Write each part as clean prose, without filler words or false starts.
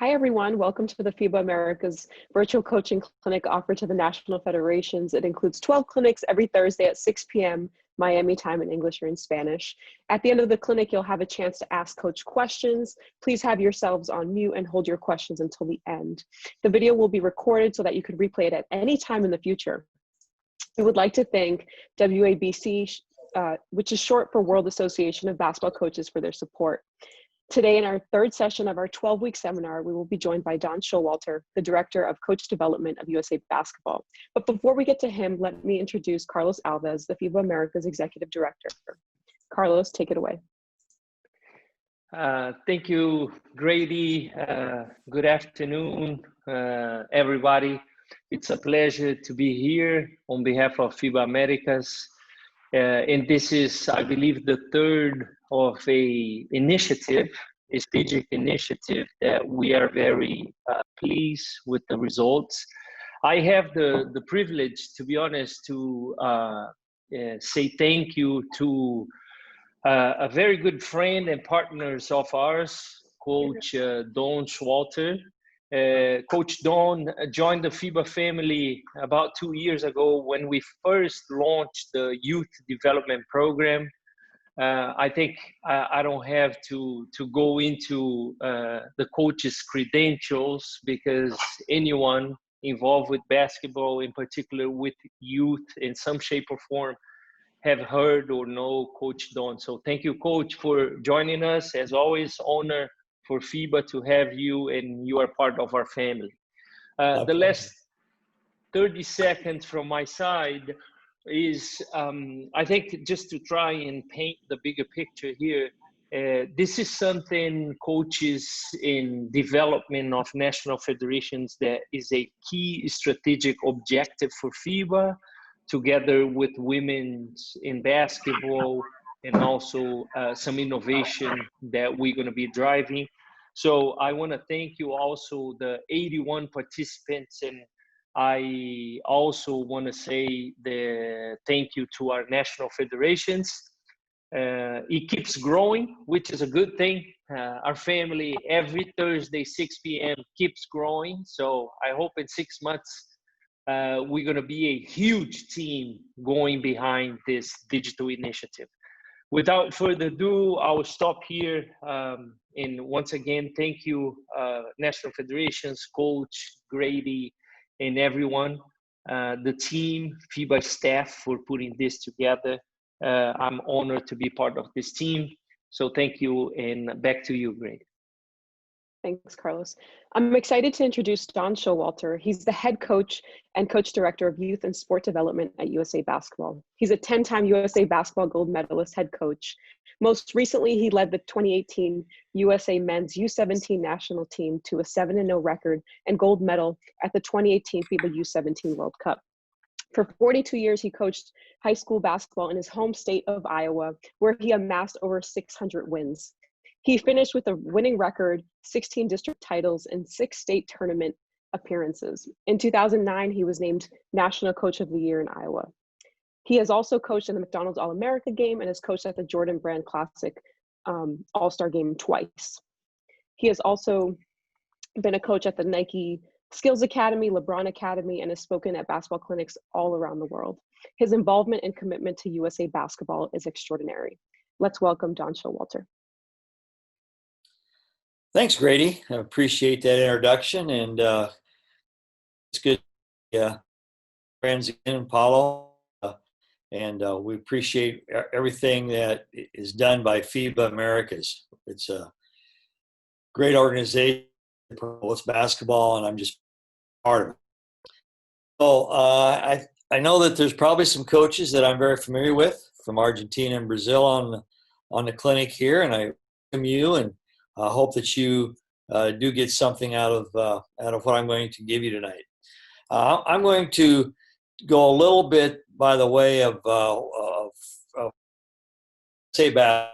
Hi, everyone. Welcome to the FIBA America's virtual coaching clinic offered to the national federations. It includes 12 clinics every Thursday at 6 p.m. Miami time in English or in Spanish. At the end of the clinic, you'll have a chance to ask Coach questions. Please have yourselves on mute and hold your questions until the end. The video will be recorded so that you can replay it at any time in the future. We would like to thank WABC, which is short for World Association of Basketball Coaches, for their support. Today, in our third session of our 12-week seminar, we will be joined by Don Showalter, the Director of Coach Development of USA Basketball. But before we get to him, let me introduce Carlos Alves, the FIBA America's Executive Director. Carlos, take it away. Thank you, Grady. Good afternoon, everybody. It's a pleasure to be here on behalf of FIBA Americas. And this is, I believe, the third of a strategic initiative that we are very pleased with the results. I have the privilege, to be honest, to say thank you to a very good friend and partners of ours, Coach Don Showalter. Coach Don joined the FIBA family about 2 years ago when we first launched the youth development program. I think I don't have to go into the coach's credentials, because anyone involved with basketball, in particular with youth in some shape or form, have heard or know Coach Don. So thank you, Coach, for joining us. As always, honor for FIBA to have you, and you are part of our family. The last 30 seconds from my side is, I think, just to try and paint the bigger picture here. This is something coaches in development of national federations that is a key strategic objective for FIBA, together with women in basketball, and also some innovation that we're going to be driving. So I want to thank you also, the 81 participants, and I also want to say the thank you to our national federations. It keeps growing, which is a good thing. Our family every Thursday, 6 p.m. keeps growing. So I hope in 6 months, we're going to be a huge team going behind this digital initiative. Without further ado, I will stop here. And once again, thank you, National Federations, Coach, Grady, and everyone, the team, FIBA staff, for putting this together. I'm honored to be part of this team. So thank you, and back to you, Grady. Thanks, Carlos. I'm excited to introduce Don Showalter. He's the head coach and coach director of youth and sport development at USA Basketball. He's a 10-time USA Basketball gold medalist head coach. Most recently, he led the 2018 USA men's U17 national team to a 7-0 record and gold medal at the 2018 FIBA U17 World Cup. For 42 years, he coached high school basketball in his home state of Iowa, where he amassed over 600 wins. He finished with a winning record, 16 district titles, and 6 state tournament appearances. In 2009, he was named National Coach of the Year in Iowa. He has also coached in the McDonald's All-America game and has coached at the Jordan Brand Classic All-Star game twice. He has also been a coach at the Nike Skills Academy, LeBron Academy, and has spoken at basketball clinics all around the world. His involvement and commitment to USA Basketball is extraordinary. Let's welcome Don Showalter. Thanks, Grady. I appreciate that introduction, and it's good. Friends again, Paulo, and we appreciate everything that is done by FIBA Americas. It's a great organization that promotes basketball, and I'm just part of it. So I know that there's probably some coaches that I'm very familiar with from Argentina and Brazil on the clinic here, and I welcome you, and I hope that you do get something out of what I'm going to give you tonight. I'm going to go a little bit by the way of say back.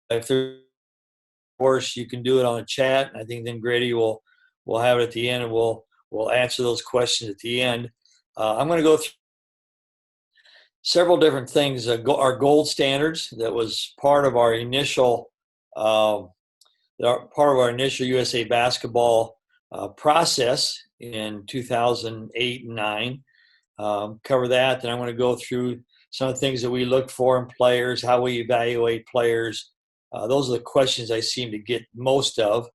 If there's, of course, you can do it on the chat. I think then Grady will have it at the end, and we'll answer those questions at the end. I'm going to go through several different things. Our gold standards, that was part of our initial part of our initial USA basketball process in 2008 and 9. Cover that. Then I'm going to go through some of the things that we look for in players, how we evaluate players. Those are the questions I seem to get most of.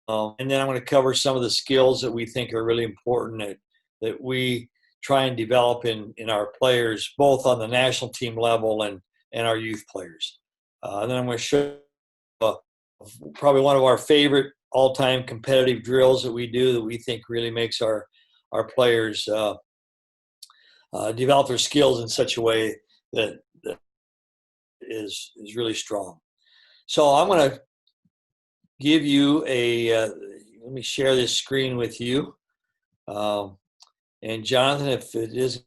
And then I'm going to cover some of the skills that we think are really important that we try and develop in our players, both on the national team level and our youth players. And then I'm going to show probably one of our favorite all-time competitive drills that we do that we think really makes our players develop their skills in such a way that is really strong. So I'm going to give you let me share this screen with you. And Jonathan, if it is,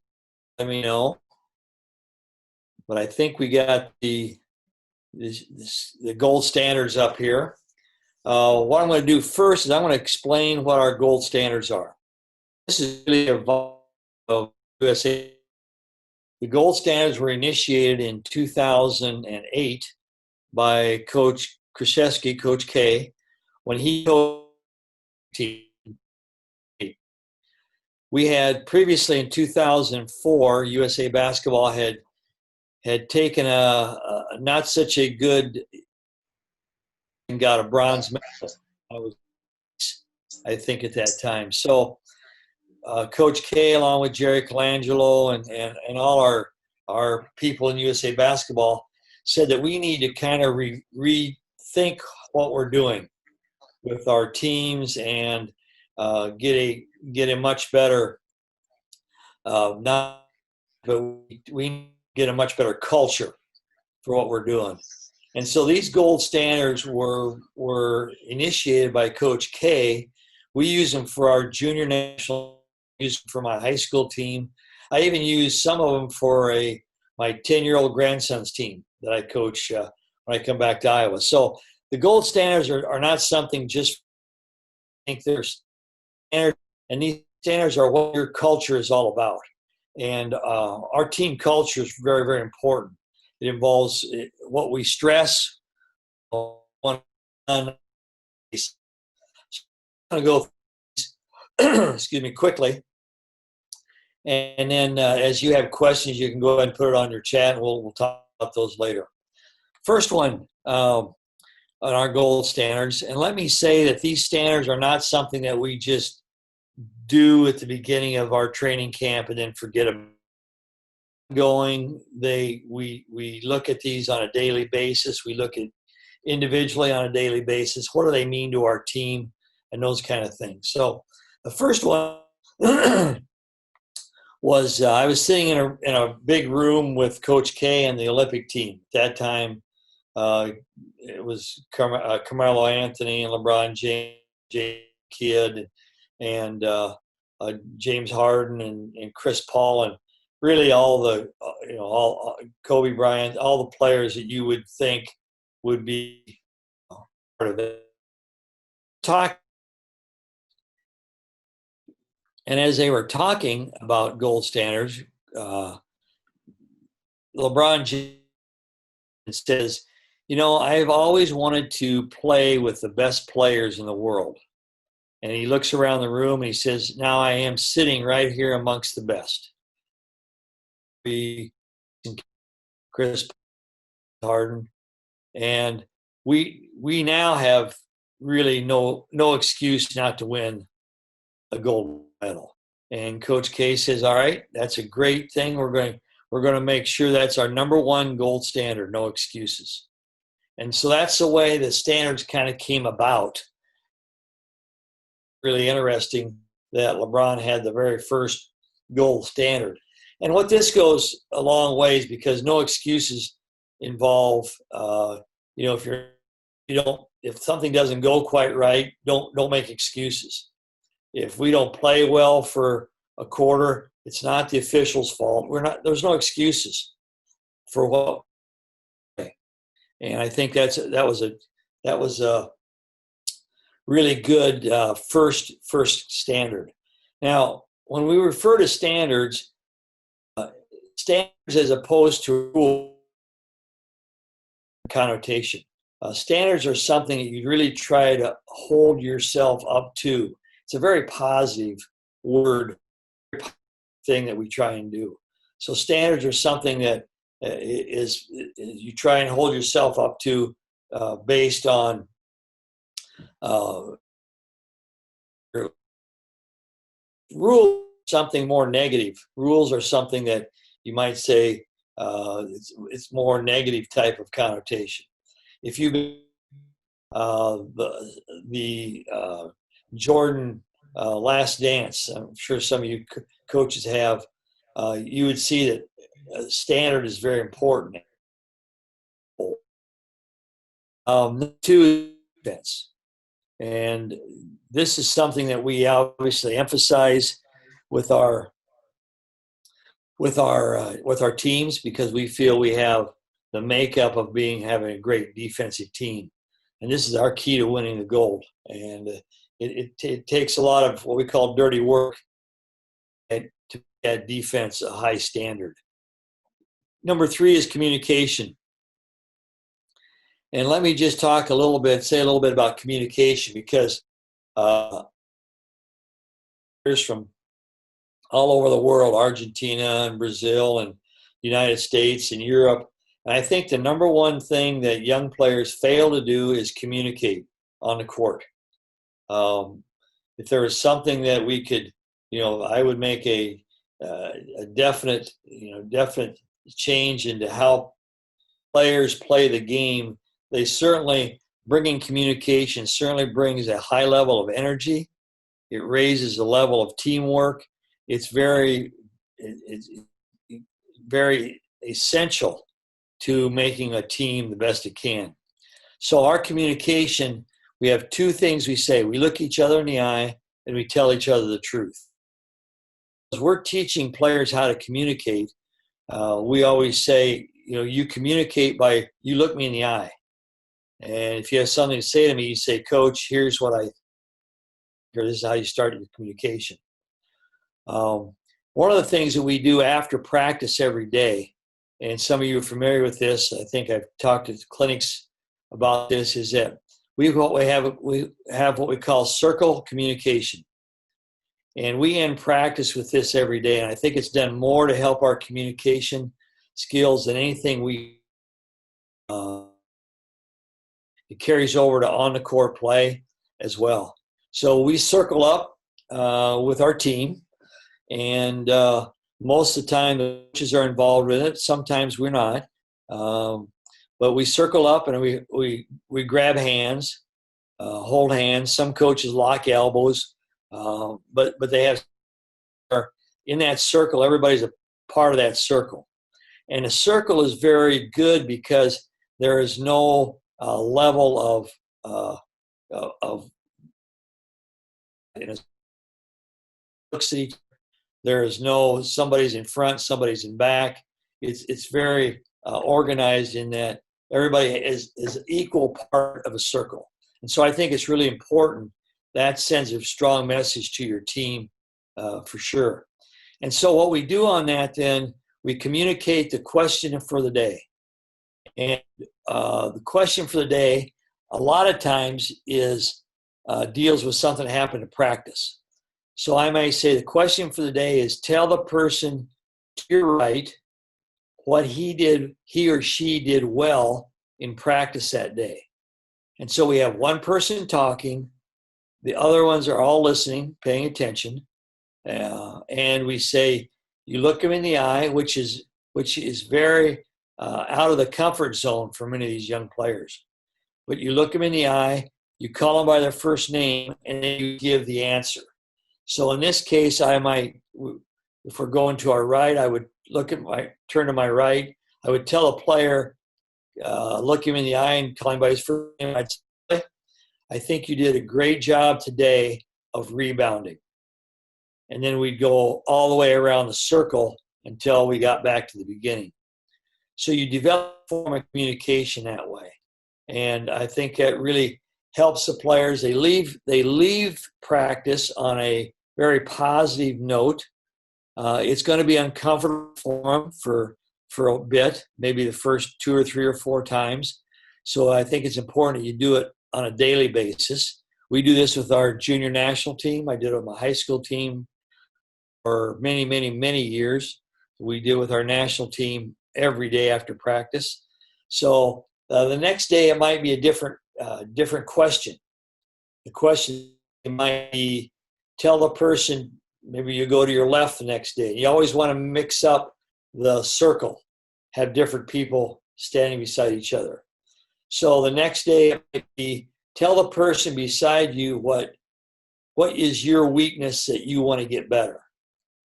let me know. But I think we got the gold standards up here. What I'm going to do first is I'm going to explain what our gold standards are. This is really a USA. The gold standards were initiated in 2008 by Coach Krzyzewski, Coach K, when he coached the team. We had previously in 2004, USA Basketball had taken a not such a good and got a bronze medal. I think at that time. So Coach K, along with Jerry Colangelo and all our people in USA Basketball, said that we need to kind of rethink what we're doing with our teams and get a much better we get a much better culture for what we're doing. And so these gold standards were initiated by Coach K. We use them for our junior national, use them for my high school team. I even use some of them for my 10-year-old grandson's team that I coach when I come back to Iowa. So the gold standards are not something just I think they're standards, and these standards are what your culture is all about. And our team culture is very, very important. It involves what we stress. I'm going to go, excuse me, quickly. And then as you have questions, you can go ahead and put it on your chat. We'll talk about those later. First one on our gold standards. And let me say that these standards are not something that we just do at the beginning of our training camp and then forget about. We look at these on a daily basis. We look at individually on a daily basis. What do they mean to our team and those kind of things? So the first one was I was sitting in a big room with Coach K and the Olympic team. At that time, it was Carmelo Anthony and LeBron James, Kidd, and James Harden and Chris Paul, and really all Kobe Bryant, all the players that you would think would be part of it. And as they were talking about gold standards, LeBron James says, I've always wanted to play with the best players in the world. And he looks around the room and he says, now I am sitting right here amongst the best. Chris Harden. And we now have really no excuse not to win a gold medal. And Coach K says, all right, that's a great thing. We're going to make sure that's our number one gold standard, no excuses. And so that's the way the standards kind of came about. Really interesting that LeBron had the very first gold standard. And what this goes a long ways, because no excuses involve, if something doesn't go quite right, don't make excuses. If we don't play well for a quarter, it's not the official's fault. There's no excuses for what. And I think that was a really good first standard. Now, when we refer to standards as opposed to rule connotation. Standards are something that you really try to hold yourself up to. It's a very positive word, thing that we try and do. So standards are something that is you try and hold yourself up to based on rules. Something more negative. Rules are something that you might say it's more negative type of connotation. If you the Jordan Last Dance, I'm sure some of you coaches have, you would see that standard is very important. Two, defense. And this is something that we obviously emphasize with our teams, because we feel we have the makeup of having a great defensive team, and this is our key to winning the gold. And it takes a lot of what we call dirty work to get defense a high standard. Number 3 is communication. And let me just say a little bit about communication, because there's from all over the world, Argentina and Brazil and United States and Europe. And I think the number one thing that young players fail to do is communicate on the court. If there was something that we could, I would make a definite change into how players play the game. They certainly, bringing communication certainly brings a high level of energy. It raises the level of teamwork. It's very essential to making a team the best it can. So our communication, we have 2 things we say. We look each other in the eye and we tell each other the truth. As we're teaching players how to communicate, we always say, you communicate by, you look me in the eye. And if you have something to say to me, you say, Coach, here's what I think, or this is how you start your communication. One of the things that we do after practice every day, and some of you are familiar with this, I think I've talked to clinics about this, is that we have what we call circle communication. And we end practice with this every day, and I think it's done more to help our communication skills than anything it carries over to on-the-court play as well. So we circle up with our team, and most of the time the coaches are involved with it. Sometimes we're not. But we circle up and we grab hands, hold hands. Some coaches lock elbows, but they have, in that circle, everybody's a part of that circle. And a circle is very good because there is no level of looks at each. There is no somebody's in front, somebody's in back. It's very organized in that everybody is an equal part of a circle. And so I think it's really important. That sends a strong message to your team for sure. And so what we do on that, then, we communicate the question for the day. And the question for the day, a lot of times, deals with something that happened in practice. So I may say the question for the day is, tell the person to your right what he or she did well in practice that day. And so we have one person talking, the other ones are all listening, paying attention, and we say, you look them in the eye, which is very out of the comfort zone for many of these young players. But you look them in the eye, you call them by their first name, and then you give the answer. So in this case, I might, if we're going to our right, I would turn to my right. I would tell a player, look him in the eye and call him by his first name. I'd say, I think you did a great job today of rebounding. And then we'd go all the way around the circle until we got back to the beginning. So you develop a form of communication that way. And I think that really helps the players. They leave practice on a very positive note. It's going to be uncomfortable for them for a bit, maybe the first 2 or 3 or 4 times. So I think it's important that you do it on a daily basis. We do this with our junior national team. I did it with my high school team for many, many, many years. We do it with our national team every day after practice. So the next day it might be a different question. The question might be, tell the person, maybe you go to your left the next day. You always want to mix up the circle, have different people standing beside each other. So the next day it might be, tell the person beside you what is your weakness that you want to get better.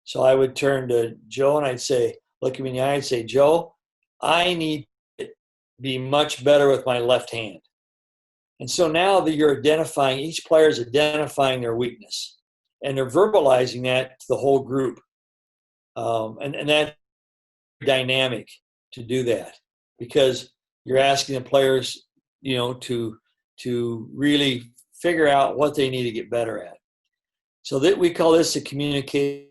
So I would turn to Joe and I'd say, look at me in the eye and say, Joe, I need to be much better with my left hand. And so now that you're identifying, each player is identifying their weakness and they're verbalizing that to the whole group. And that's dynamic to do that because you're asking the players, to really figure out what they need to get better at. So that we call this a communication.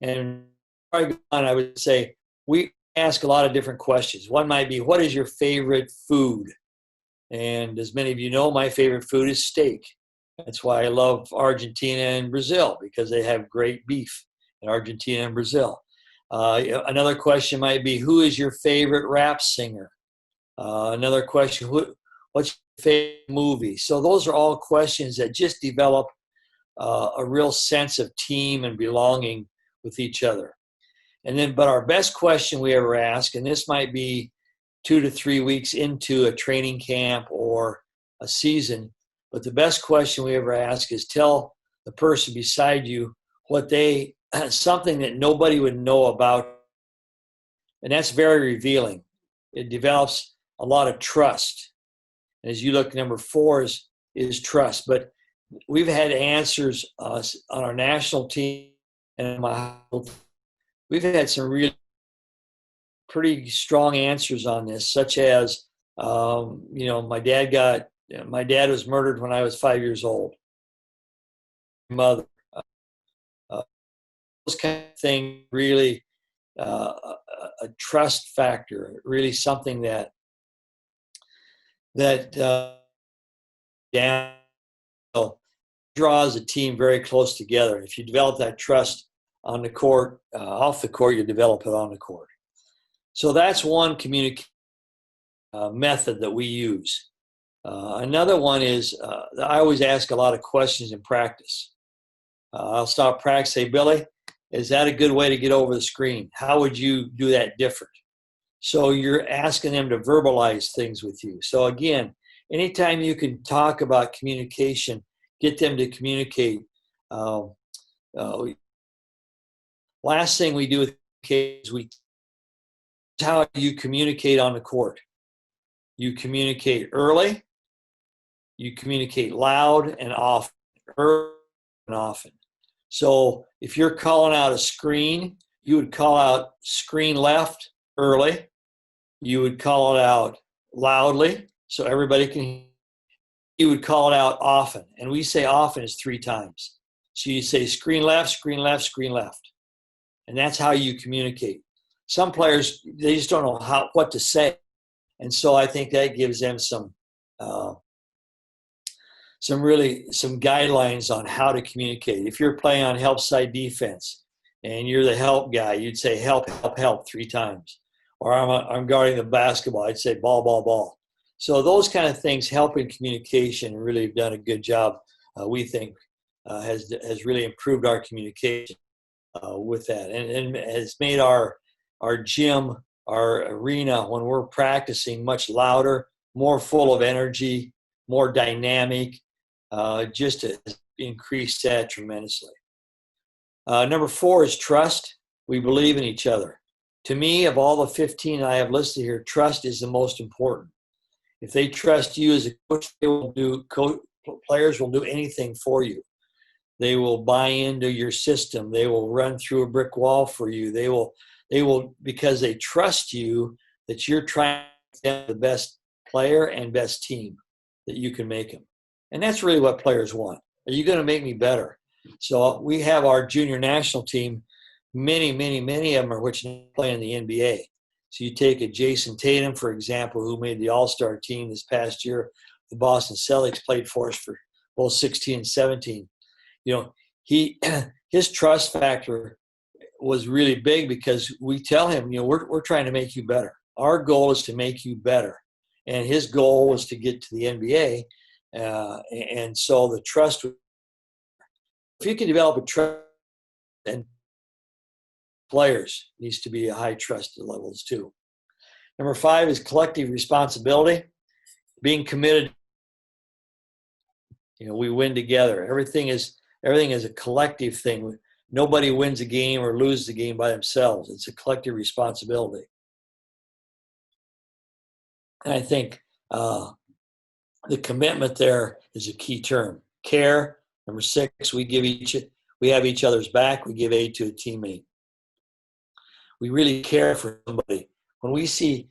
And I would say we ask a lot of different questions. One might be, what is your favorite food? And as many of you know, my favorite food is steak. That's why I love Argentina and Brazil, because they have great beef in Argentina and Brazil. Another question might be, who is your favorite rap singer? Another question, what's your favorite movie? So those are all questions that just develop a real sense of team and belonging with each other. And then, but our best question we ever ask, and this might be 2 to 3 weeks into a training camp or a season, but the best question we ever ask is tell the person beside you something that nobody would know about. And that's very revealing. It develops a lot of trust. As you look, number 4 is trust. But we've had answers on our national team and we've had some really pretty strong answers on this, such as, my dad was murdered when I was 5 years old. Mother, those kind of things really, a trust factor, really something that draws a team very close together. If you develop that trust on the court, off the court, you develop it on the court. So that's one communication method that we use. Another one is I always ask a lot of questions in practice. I'll stop practice, say, Billy, is that a good way to get over the screen? How would you do that different? So you're asking them to verbalize things with you. So again, anytime you can talk about communication, get them to communicate. Last thing we do with kids, how you communicate on the court. You communicate early, you communicate loud and often, early and often. So if you're calling out a screen, you would call out screen left early. You would call it out loudly so everybody can hear. You would call it out often. And we say often is 3 times. So you say screen left, screen left, screen left. And that's how you communicate. Some players, they just don't know what to say. And so I think that gives them some guidelines on how to communicate. If you're playing on help side defense and you're the help guy, you'd say help, help, help 3 times. Or I'm guarding the basketball, I'd say ball, ball, ball. So those kind of things help in communication and really have done a good job, we think, has really improved our communication with that. And has made our gym, our arena, when we're practicing, much louder, more full of energy, more dynamic, just to increase that tremendously. Number 4 is trust. We believe in each other. To me, of all the 15 I have listed here, trust is the most important. If they trust you as a coach, players will do anything for you. They will buy into your system. They will run through a brick wall for you. They will because they trust you that you're trying to make them the best player and best team that you can make them. And that's really what players want. Are you going to make me better? So we have our junior national team. Many of them are which play in the NBA. So you take a Jason Tatum, for example, who made the All-Star team this past year. The Boston Celtics, played for us for both 16 and 17. You know, his trust factor was really big because we tell him, you know, we're trying to make you better. Our goal is to make you better. And his goal was to get to the NBA. And so the trust, if you can develop a trust, and players needs to be a high trust levels too. Number 5 is collective responsibility, being committed. You know, we win together. Everything is a collective thing. Nobody wins a game or loses a game by themselves. It's a collective responsibility. And I think the commitment there is a key term. Care. Number 6, we have each other's back. We give aid to a teammate. We really care for somebody. When we see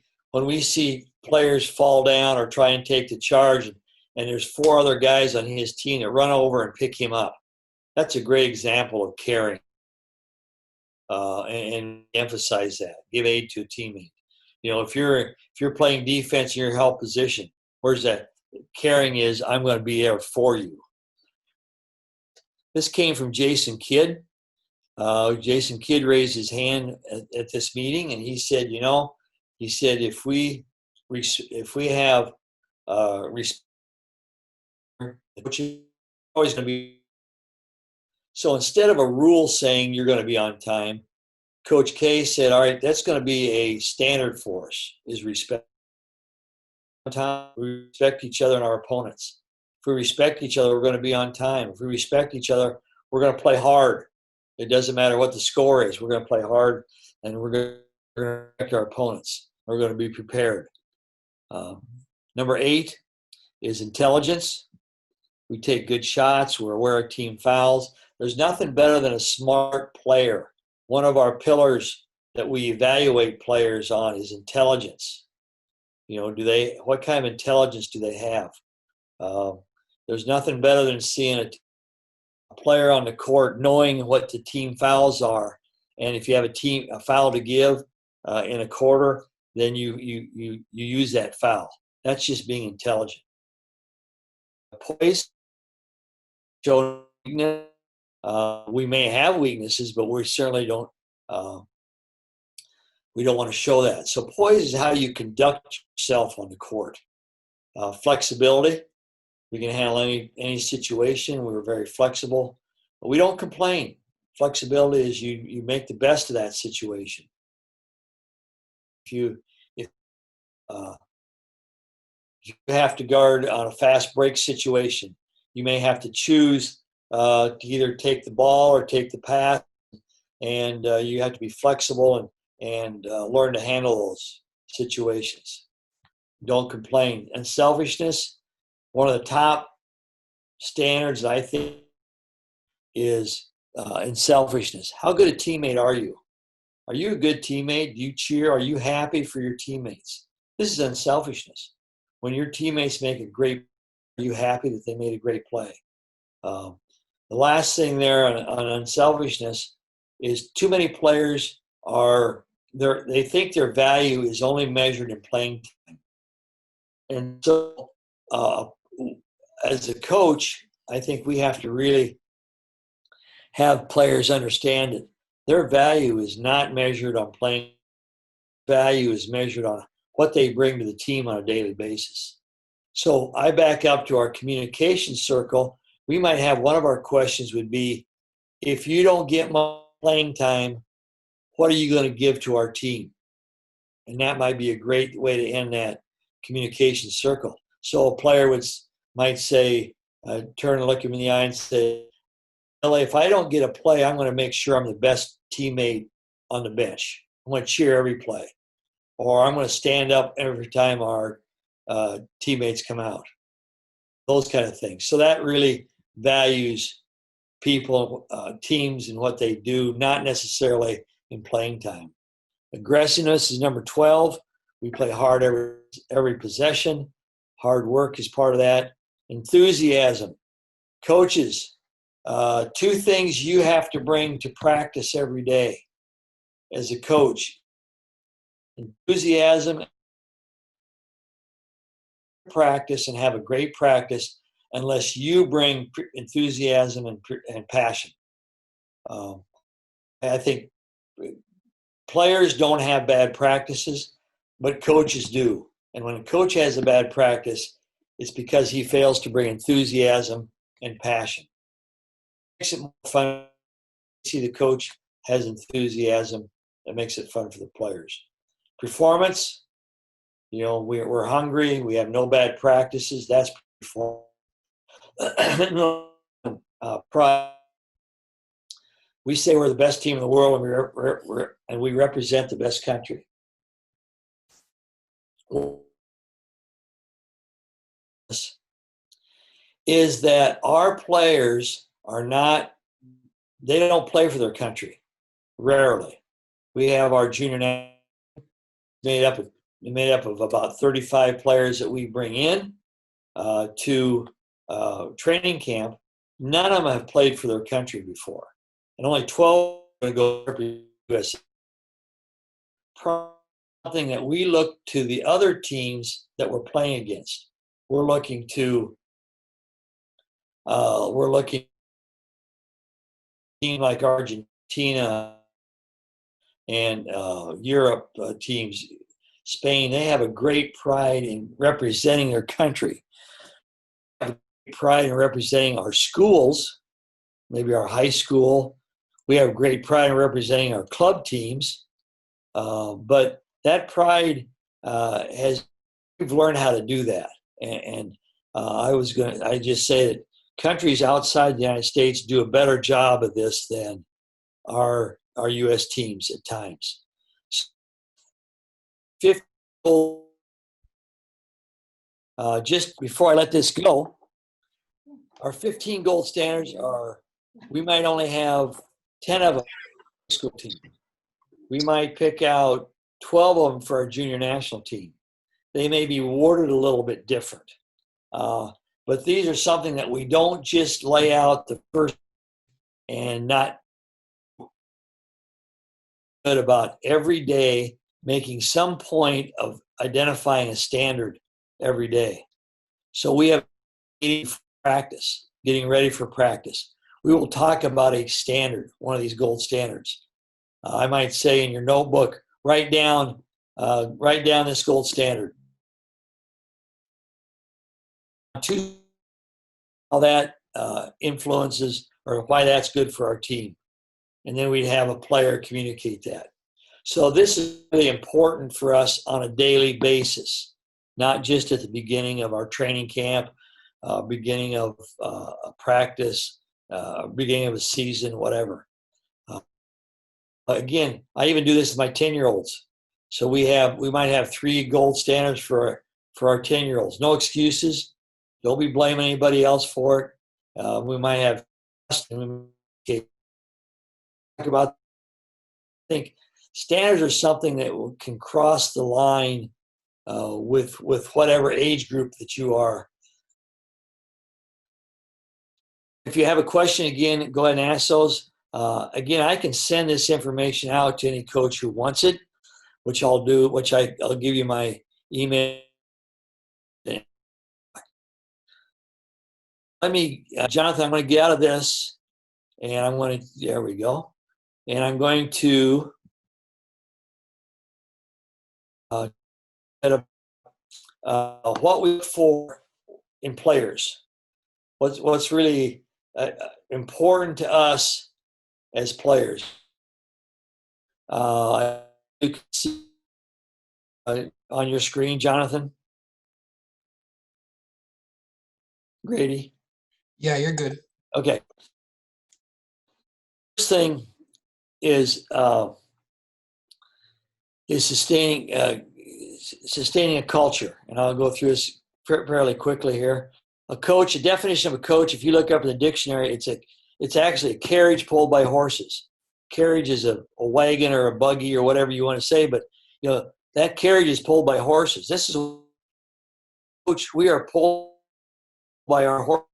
players fall down or try and take the charge, and there's 4 other guys on his team that run over and pick him up, that's a great example of caring. And emphasize that. Give aid to a teammate. You know, if you're playing defense in your help position, where's that? Caring is, I'm going to be there for you. This came from Jason Kidd. Jason Kidd raised his hand at this meeting, and he said, you know, if we have respect, always going to be. So instead of a rule saying you're going to be on time, Coach K said, all right, that's going to be a standard for us, is respect. We respect each other and our opponents. If we respect each other, we're going to be on time. If we respect each other, we're going to play hard. It doesn't matter what the score is. We're going to play hard, and we're going to respect our opponents. We're going to be prepared. Number 8 is intelligence. We take good shots. We're aware of team fouls. There's nothing better than a smart player. One of our pillars that we evaluate players on is intelligence. You know, what kind of intelligence do they have? There's nothing better than seeing a player on the court knowing what the team fouls are, and if you have a foul to give in a quarter, then you use that foul. That's just being intelligent. Poise, show weakness. We may have weaknesses, but we certainly don't. We don't want to show that. So poise is how you conduct yourself on the court. Flexibility. We can handle any situation. We're very flexible. But we don't complain. Flexibility is you make the best of that situation. If you have to guard on a fast break situation, you may have to choose to either take the ball or take the pass, and you have to be flexible and learn to handle those situations. Don't complain. And selfishness, one of the top standards I think is in selfishness. How good a teammate are you? Are you a good teammate? Do you cheer? Are you happy for your teammates? This is unselfishness. When your teammates make a great, are you happy that they made a great play? The last thing there on unselfishness is too many players they think their value is only measured in playing time. And so as a coach, I think we have to really have players understand that their value is not measured on playing. Value is measured on what they bring to the team on a daily basis. So I back up to our communication circle. We might have one of our questions would be, if you don't get my playing time, what are you going to give to our team? And that might be a great way to end that communication circle. So a player might say, turn and look him in the eye and say, if I don't get a play, I'm going to make sure I'm the best teammate on the bench. I'm going to cheer every play. Or I'm going to stand up every time our teammates come out. Those kind of things. So that really values people, teams, and what they do, not necessarily in playing time. Aggressiveness is number 12. We play hard every possession. Hard work is part of that. Enthusiasm. Coaches, 2 things you have to bring to practice every day as a coach. enthusiasm, practice, and have a great practice unless you bring enthusiasm and passion. I think players don't have bad practices, but coaches do. And when a coach has a bad practice, it's because he fails to bring enthusiasm and passion. It makes it more fun to see the coach has enthusiasm. That makes it fun for the players. Performance, we're hungry. We have no bad practices. That's performance. Pride. We say we're the best team in the world, and we represent the best country. Is that our players they don't play for their country, rarely. We have our junior national made up of about 35 players that we bring in to training camp. None of them have played for their country before, and only 12 are going to go to the USA. Something that we look to the other teams that we're playing against. We're looking teams like Argentina and Europe teams, Spain. They have a great pride in representing their country. They have pride in representing our schools, maybe our high school. We have great pride in representing our club teams, but that pride we've learned how to do that. And I just say that countries outside the United States do a better job of this than our U.S. teams at times. 50 gold, just before I let this go, our 15 gold standards we might only have 10 of them for our school team. We might pick out 12 of them for our junior national team. They may be worded a little bit different. But these are something that we don't just lay out the first and not good about every day, making some point of identifying a standard every day. So we have getting ready for practice. We will talk about a standard, one of these gold standards. I might say in your notebook, write down this gold standard. How that influences or why that's good for our team. And then we'd have a player communicate that. So this is really important for us on a daily basis, not just at the beginning of our training camp, beginning of a practice, beginning of a season, whatever. Again, I even do this with my 10-year-olds. So we might have 3 gold standards for our 10-year-olds. No excuses. Don't be blaming anybody else for it. We might have talk about. I think standards are something that can cross the line with whatever age group that you are. If you have a question, again, go ahead and ask those. Again, I can send this information out to any coach who wants it, which I'll do. I'll give you my email. Jonathan, I'm going to get out of this, and there we go. And I'm going to what we look for in players. What's really important to us as players. You can see on your screen, Jonathan. Grady. Yeah, you're good. Okay. First thing is sustaining a culture, and I'll go through this fairly quickly here. A definition of a coach, if you look up in the dictionary, it's actually a carriage pulled by horses. Carriage is a wagon or a buggy or whatever you want to say, but that carriage is pulled by horses. This is a coach. We are pulled by our horses,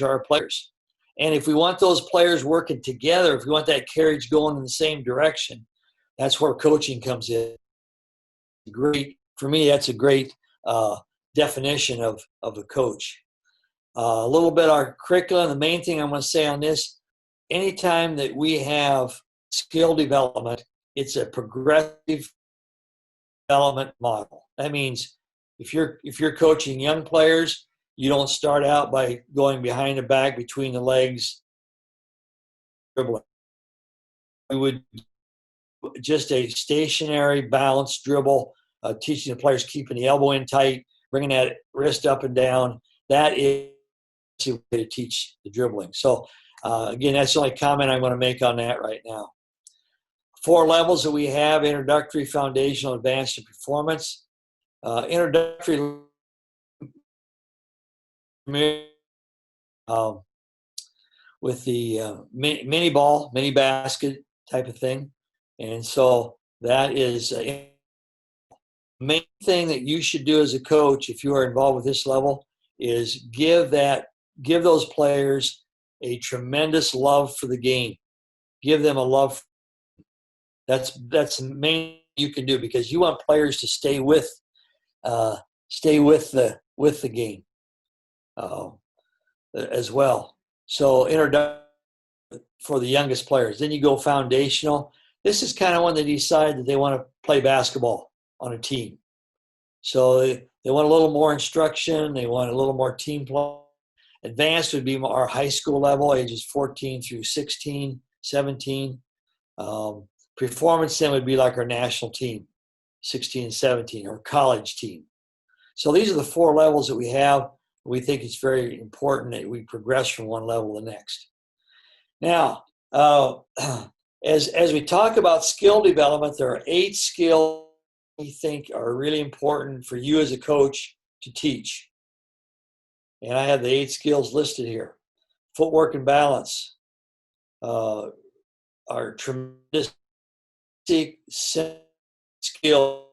our players. And if we want those players working together, if we want that carriage going in the same direction, that's where coaching comes in. great, for me, that's a great definition of a coach. A little bit our curriculum. The main thing I'm going to say on this, anytime that we have skill development, it's a progressive development model. That means if you're coaching young players, you don't start out by going behind the back between the legs, dribbling. We would just a stationary, balanced dribble, teaching the players keeping the elbow in tight, bringing that wrist up and down. That is the way to teach the dribbling. So, again, that's the only comment I'm going to make on that right now. 4 levels that we have: introductory, foundational, advanced, and performance. Introductory, with the mini ball, mini basket type of thing. And so that is the main thing that you should do as a coach if you are involved with this level is give those players a tremendous love for the game. Give them a love. That's the main thing you can do, because you want players to stay with the game as well. So introduction for the youngest players. Then you go foundational. This is kind of when they decide that they want to play basketball on a team. So they want a little more instruction. They want a little more team play. Advanced would be our high school level, ages 14 through 16, 17. Performance then would be like our national team, 16 and 17, or college team. So these are the 4 levels that we have. We think it's very important that we progress from one level to the next. Now, as we talk about skill development, there are 8 skills we think are really important for you as a coach to teach. And I have the 8 skills listed here. Footwork and balance are tremendous skills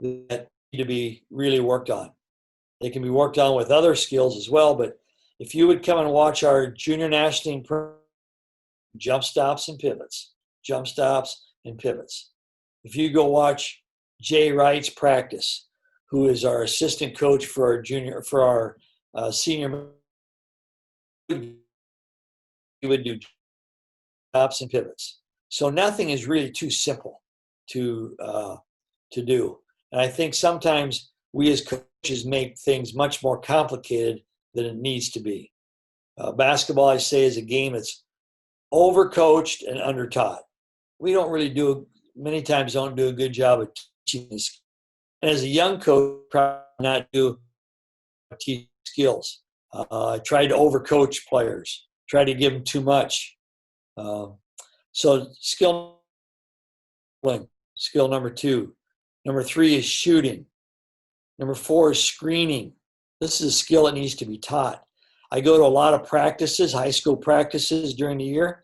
that need to be really worked on. They can be worked on with other skills as well, but if you would come and watch our junior national team jump stops and pivots, If you go watch Jay Wright's practice, who is our assistant coach for our senior, he would do stops and pivots. So nothing is really too simple to do. And I think sometimes we as coaches make things much more complicated than it needs to be. Basketball, I say, is a game that's overcoached and undertaught. We many times don't do a good job of teaching this. And as a young coach, probably not do teach skills. I tried to overcoach players, tried to give them too much. So skill number 2. Number 3 is shooting. Number 4 is screening. This is a skill that needs to be taught. I go to a lot of practices, high school practices during the year.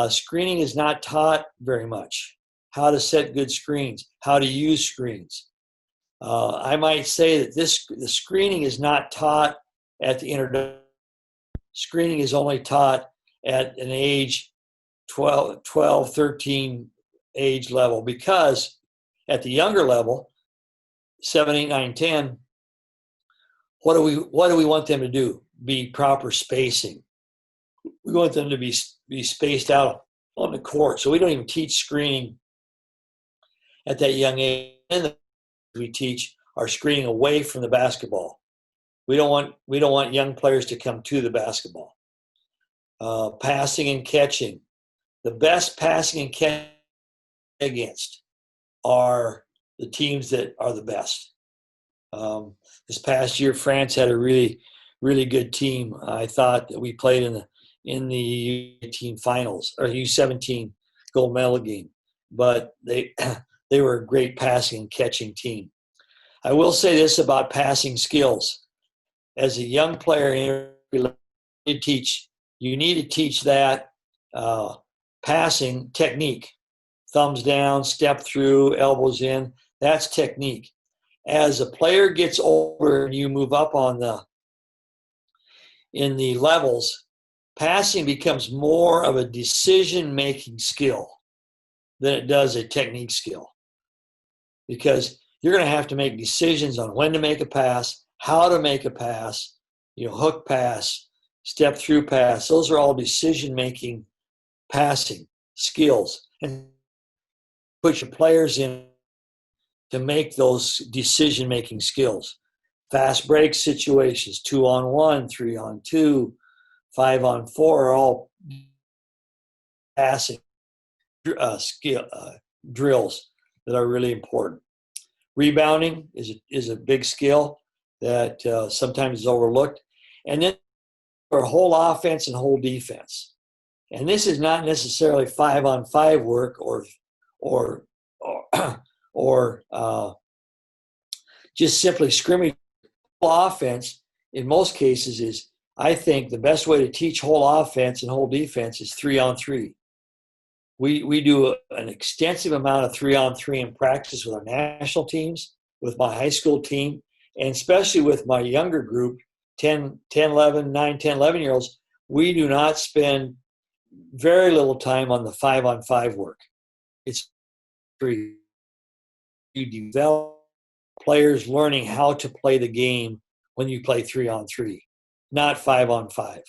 Screening is not taught very much. How to set good screens, how to use screens. I might say that the screening is not taught at the introduction. Screening is only taught at an age 12, 13 age level, because at the younger level, 7, 8, 9, 10, what do we want them to do? Be proper spacing. We want them to be spaced out on the court. So we don't even teach screening at that young age. And we teach our screening away from the basketball. We don't want young players to come to the basketball. Passing and catching. The best passing and catching against are the teams that are the best. This past year, France had a really, really good team. I thought that we played in the U18 finals, or U17 gold medal game, but they were a great passing and catching team. I will say this about passing skills. As a young player, you need to teach that passing technique. Thumbs down, step through, elbows in. That's technique. As a player gets older and you move up in the levels, passing becomes more of a decision-making skill than it does a technique skill. Because you're going to have to make decisions on when to make a pass, how to make a pass, hook pass, step through pass. Those are all decision-making passing skills. And put your players in to make those decision-making skills. Fast break situations, 2-on-1, 3-on-2, 5-on-4 are all passing drills that are really important. Rebounding is a big skill that sometimes is overlooked. And then for whole offense and whole defense. And this is not necessarily 5-on-5 work or just simply scrimmage. Whole offense in most cases is, I think, the best way to teach whole offense and whole defense is 3-on-3. We do an extensive amount of 3-on-3 in practice with our national teams, with my high school team, and especially with my younger group, 9, 10, 11-year-olds. We do not spend very little time on the 5-on-5 work. It's 3. You develop players learning how to play the game when you play 3-on-3, not 5-on-5.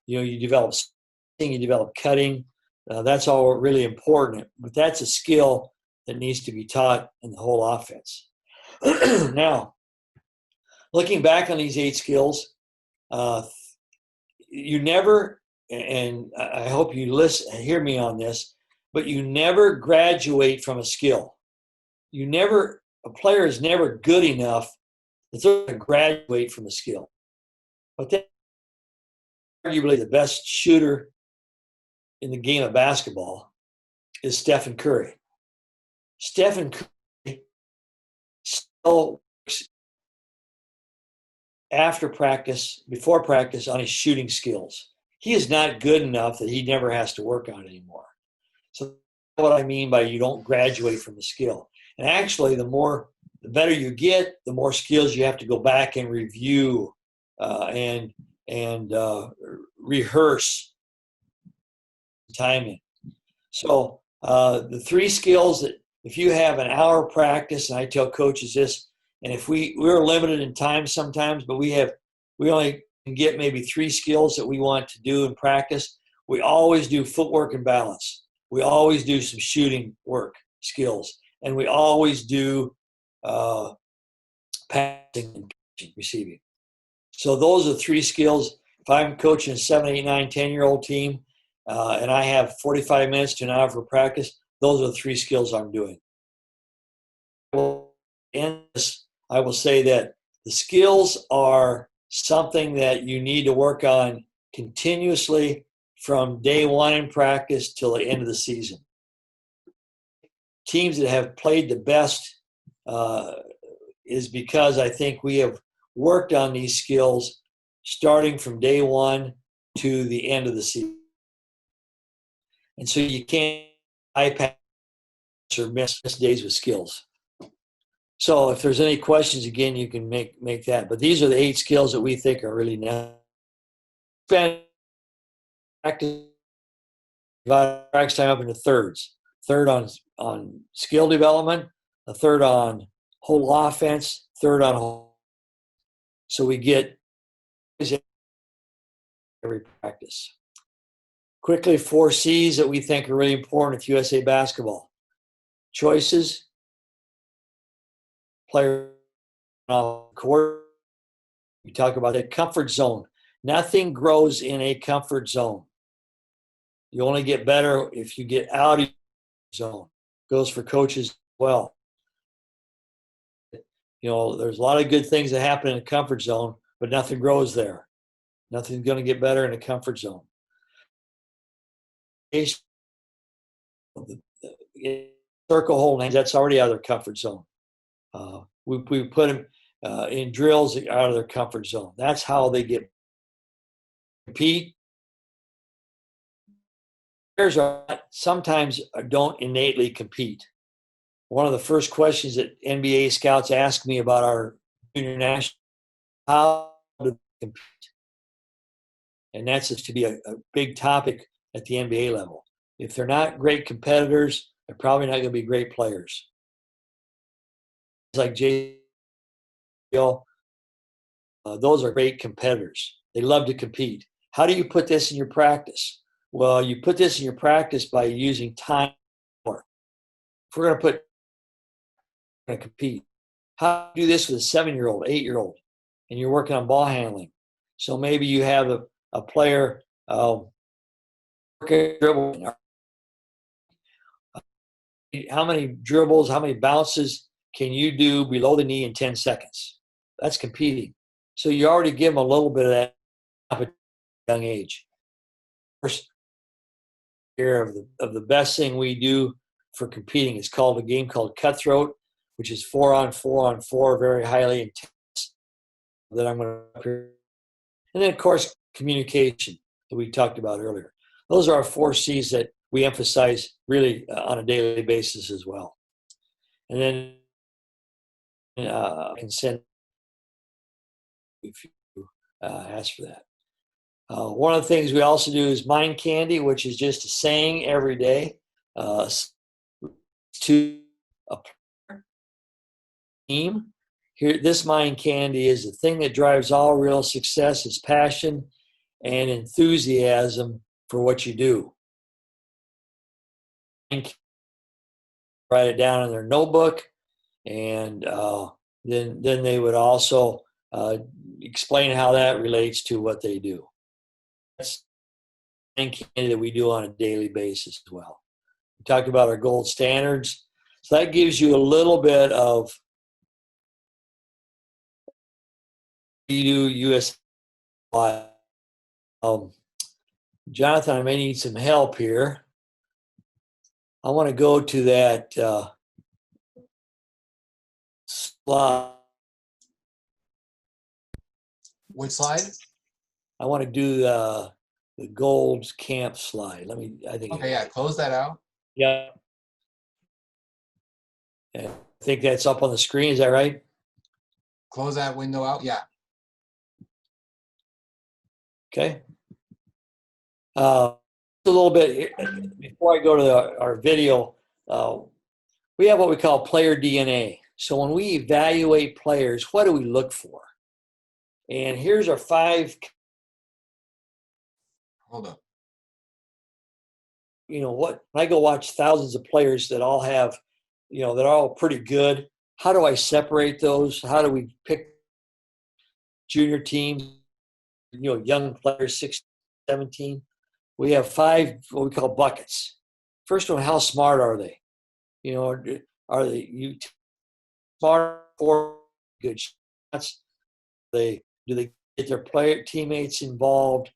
You develop spacing, you develop cutting. That's all really important, but that's a skill that needs to be taught in the whole offense. Now, looking back on these 8 skills, you never, and I hope you hear me on this, but you never graduate from a skill. A player is never good enough to graduate from a skill. But then, arguably the best shooter in the game of basketball is Stephen Curry. Stephen Curry still works after practice, before practice, on his shooting skills. He is not good enough that he never has to work on it anymore. So that's what I mean by you don't graduate from the skill. And actually, the better you get, the more skills you have to go back and review and rehearse timing. So the 3 skills that if you have an hour practice, and I tell coaches this, and if we're limited in time sometimes, but we only can get maybe 3 skills that we want to do in practice. We always do footwork and balance. We always do some shooting work skills. And we always do passing and receiving. So those are 3 skills. If I'm coaching a 7, 8, 9, 10-year-old team, and I have 45 minutes to an hour for practice, those are the 3 skills I'm doing. In this, I will say that the skills are something that you need to work on continuously from day 1 in practice till the end of the season. Teams that have played the best is because I think we have worked on these skills starting from day 1 to the end of the season. And so you can't bypass or miss days with skills. So if there's any questions, again, you can make that. But these are the 8 skills that we think are really necessary. Spend practice time up into thirds. Third on skill development, a third on whole offense, third on whole. So we get every practice. Quickly, 4 C's that we think are really important with USA basketball. Choices, player court. We talk about the comfort zone. Nothing grows in a comfort zone. You only get better if you get out of your zone. Goes for coaches as well. There's a lot of good things that happen in a comfort zone, but nothing grows there. Nothing's going to get better in a comfort zone. Circle hole names, that's already out of their comfort zone. We put them in drills out of their comfort zone. That's how they get compete. Players sometimes don't innately compete. One of the first questions that NBA scouts ask me about our junior national, how do they compete? And that's to be a big topic at the NBA level. If they're not great competitors, they're probably not going to be great players. like Jay, those are great competitors. They love to compete. How do you put this in your practice? Well, you put this in your practice by using time. If we're going to compete, how do you do this with a 7-year-old, 8-year-old, and you're working on ball handling? So maybe you have a player dribbling. How many dribbles, how many bounces can you do below the knee in 10 seconds? That's competing. So you already give them a little bit of that at a young age. First year of the best thing we do for competing is called a game called Cutthroat, which is 4-on-4-on-4, very highly intense. That I'm going to, and then of course communication that we talked about earlier. Those are our 4 C's that we emphasize really on a daily basis as well. And then consent if you ask for that. One of the things we also do is mind candy, which is just a saying every day to a team. Here, this mind candy is the thing that drives all real success is passion and enthusiasm for what you do. Write it down in their notebook, and then they would also explain how that relates to what they do. That's the candy that we do on a daily basis as well. We talked about our gold standards, so that gives you a little bit of we do US. Jonathan, I may need some help here. I want to go to that slide. Which slide? I want to do the gold camp slide. I think. Okay, yeah, close that out. Yeah. And I think that's up on the screen. Is that right? Close that window out. Yeah. Okay. A little bit before I go to our video, we have what we call player DNA. So when we evaluate players, what do we look for? And here's our 5. Hold up. You know what? When I go watch thousands of players that all have, they're all pretty good. How do I separate those? How do we pick junior teams? Young players, 16, 17. We have 5 what we call buckets. First one, how smart are they? Are they smart for good shots? Do they get their teammates involved?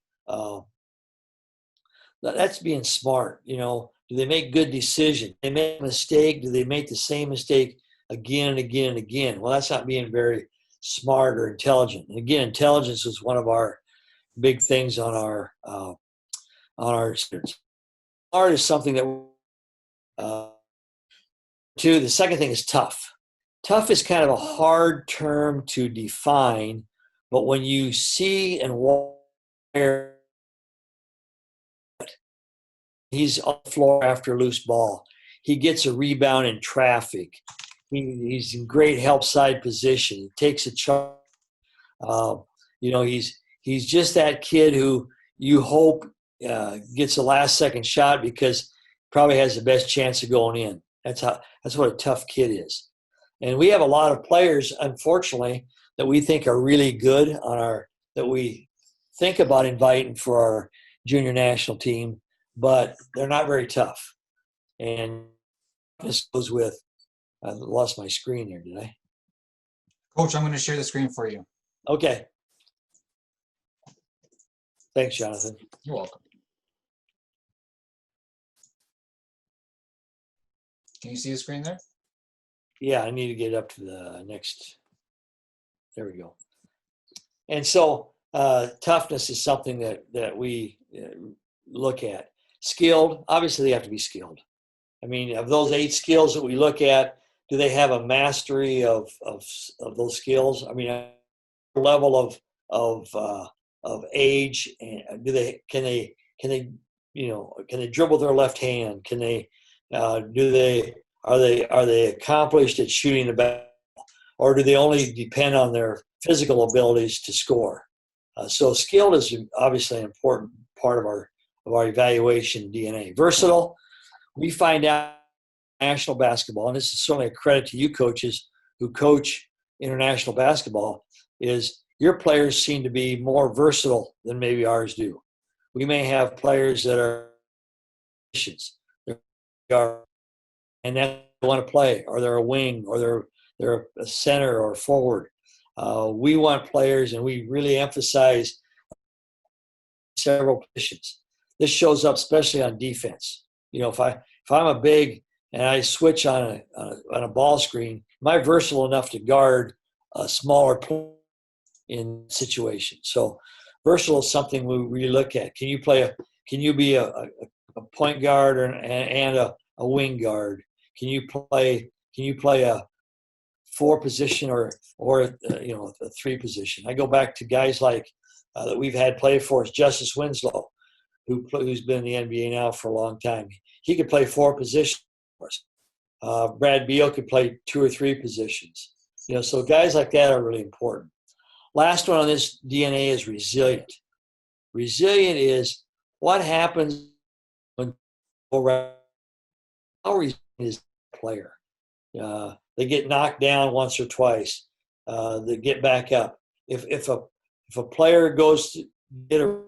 That's being smart. Do they make good decisions? They make a mistake. Do they make the same mistake again and again and again? Well, that's not being very smart or intelligent. And again, intelligence is one of our big things on our students. Smart is something that the second thing is tough. Tough is kind of a hard term to define, but when you see and walk there, he's on the floor after a loose ball. He gets a rebound in traffic. He's in great help side position. He takes a charge. He's just that kid who you hope gets the last second shot because probably has the best chance of going in. That's what a tough kid is. And we have a lot of players, unfortunately, that we think are really good that we think about inviting for our junior national team, but they're not very tough. And this goes with, I lost my screen here, did I? Coach, I'm going to share the screen for you. Okay. Thanks, Jonathan. You're welcome. Can you see the screen there? Yeah, I need to get up to the next. There we go. And so toughness is something that we look at. Skilled, obviously they have to be skilled. I mean, of those 8 skills that we look at, do they have a mastery of those skills? I mean, a level of age, and can they dribble their left hand? Can they are they accomplished at shooting the basketball? or do they only depend on their physical abilities to score? So skill is obviously an important part of our evaluation DNA. Versatile, we find out national basketball, and this is certainly a credit to you coaches who coach international basketball, is your players seem to be more versatile than maybe ours do. We may have players that are and that they want to play, or they're a wing, or they're a center or forward. We want players, and we really emphasize several positions. This shows up especially on defense. If I'm a big and I switch on a ball screen, am I versatile enough to guard a smaller player in situations? So versatile is something we really look at. Can you be a point guard and a wing guard? Can you play a 4 position or a 3 position? I go back to guys like that we've had play for us, Justice Winslow, who's been in the NBA now for a long time. He could play 4 positions for us. Brad Beal could play 2 or 3 positions. So guys like that are really important. Last one on this DNA is resilient. Resilient is what happens when how resilient is the player. They get knocked down once or twice. They get back up. If a player goes to get a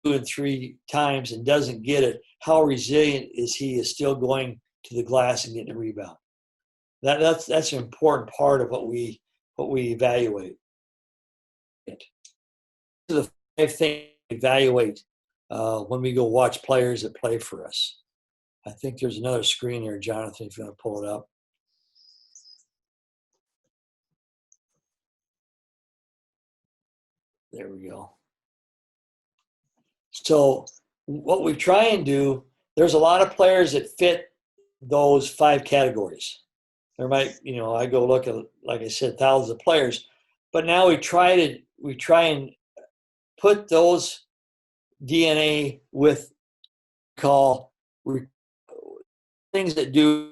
2 and 3 times and doesn't get it, how resilient is he is still going to the glass and getting a rebound? That's an important part of what we evaluate. The 5 things we evaluate when we go watch players that play for us. I think there's another screen here, Jonathan, if you want to pull it up. There we go. So what we try and do, there's a lot of players that fit those 5 categories. There might, I go look at, like I said, thousands of players, but now we try and put those DNA with things that do.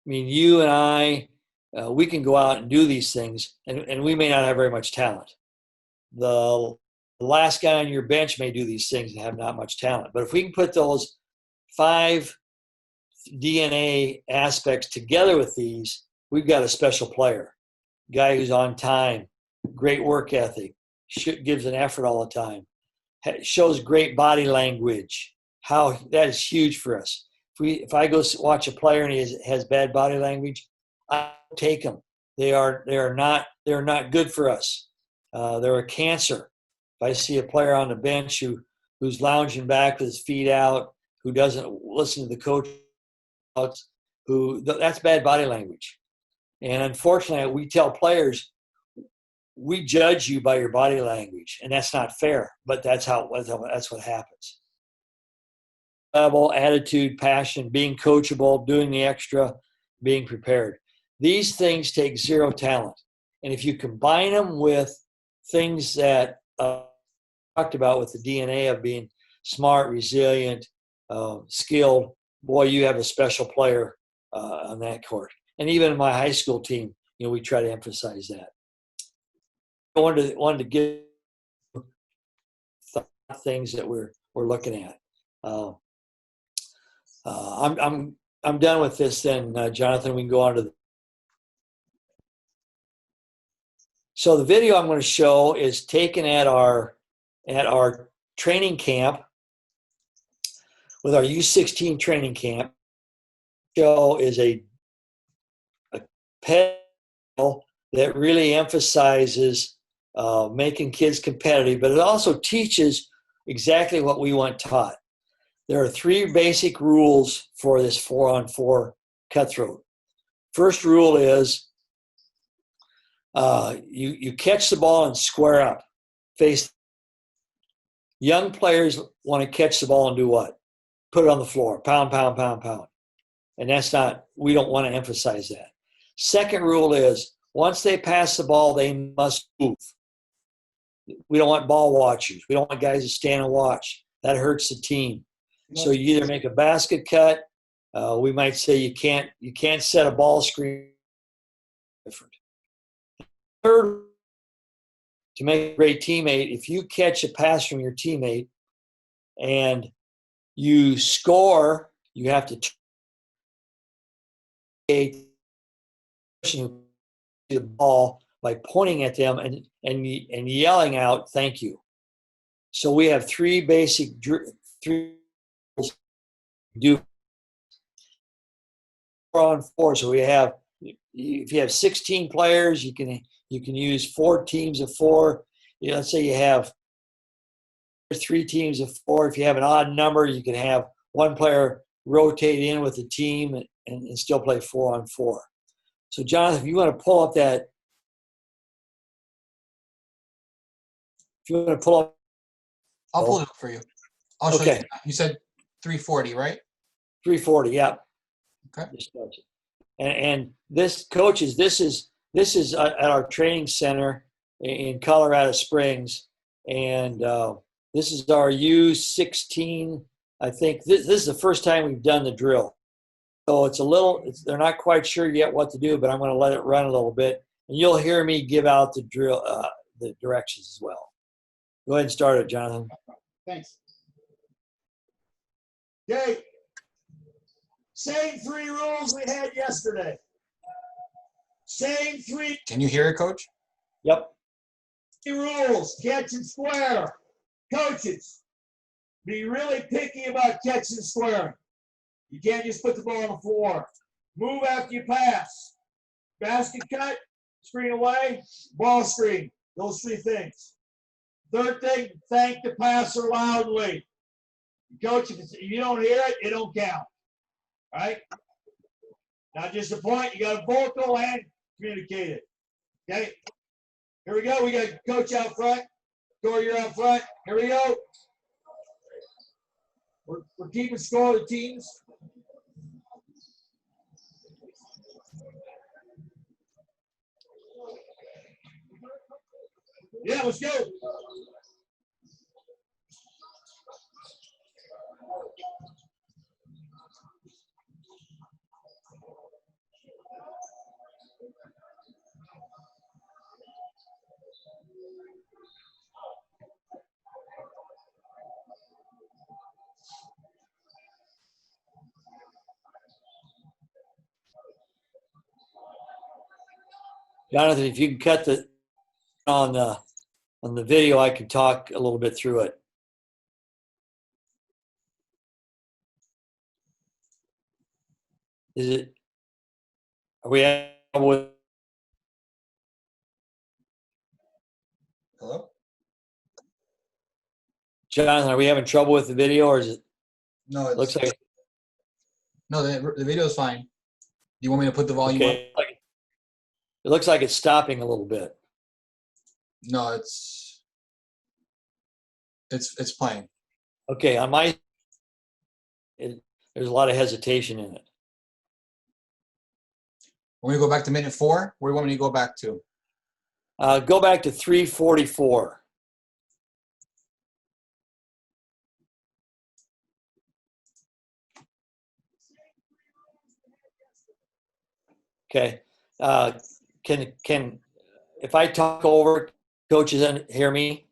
I mean, you and I, we can go out and do these things, and we may not have very much talent. The last guy on your bench may do these things and have not much talent. But if we can put those 5 DNA aspects together with these, we've got a special player. Guy who's on time, great work ethic, gives an effort all the time, shows great body language. How that is huge for us. If I go watch a player and he has bad body language, I take them. They are not good for us. They're a cancer. If I see a player on the bench who's lounging back with his feet out, who doesn't listen to the coach, that's bad body language. And unfortunately, we tell players, we judge you by your body language, and that's not fair. But that's what happens. Level, attitude, passion, being coachable, doing the extra, being prepared. These things take 0 talent, and if you combine them with things that talked about with the DNA of being smart, resilient, skilled, boy, you have a special player on that court. And even in my high school team, we try to emphasize that. I wanted to give things that we're looking at. I'm done with this then, Jonathan. We can go on to So the video I'm going to show is taken at our training camp, with our U16 training camp. Show is a pedal that really emphasizes making kids competitive, but it also teaches exactly what we want taught. There are 3 basic rules for this 4-on-4 cutthroat. First rule is you catch the ball and square up, face. Young players want to catch the ball and do what? Put it on the floor, pound, pound, pound, pound. And we don't want to emphasize that. Second rule is once they pass the ball, they must move. We don't want ball watchers. We don't want guys to stand and watch. That hurts the team. So you either make a basket cut. We might say you can't set a ball screen different. Third, to make a great teammate, if you catch a pass from your teammate and you score, you have to take the ball by pointing at them and yelling out, "Thank you." So we have three basic do 4-on-4. So we have, if you have 16 players, you can use 4 teams of 4. Let's say you have 3 teams of 4. If you have an odd number, you can have one player rotate in with the team and still play 4-on-4. So Jonathan, if you want to pull up that, I'll pull it up for you. I'll show Okay. you. You said 340, right? 340, yeah. Okay. And this, coaches, this is at our training center in Colorado Springs, and this is our U16. I think this is the first time we've done the drill, so they're not quite sure yet what to do, but I'm going to let it run a little bit, and you'll hear me give out the drill, the directions as well. Go ahead and start it, Jonathan. Thanks. Okay. Same 3 rules we had yesterday. Same 3 Can you hear it, Coach? Yep. rules. Catch and square. Coaches, be really picky about catch and square. You can't just put the ball on the floor. Move after you pass. Basket cut, screen away, ball screen. Those 3 things. Third thing, thank the passer loudly. Coach, if you don't hear it, it don't count. All right? Not just a point. You got a vocal and communicate it. Okay? Here we go. We got Coach out front. Tori, you're out front. Here we go. We're keeping score of the teams. Yeah, let's go. Jonathan, if you can cut on the video, I can talk a little bit through it. Are we able with? Hello? Jonathan, are we having trouble with the video, or is it? No, it Looks like no. The video is fine. Do you want me to put the volume up? okay. It looks like it's stopping a little bit. No, it's playing. Okay, on my, there's a lot of hesitation in it. Want me to go back to minute 4? Where do you want me to go back to? Go back to 3:44. Okay. Can if I talk over, coaches hear me?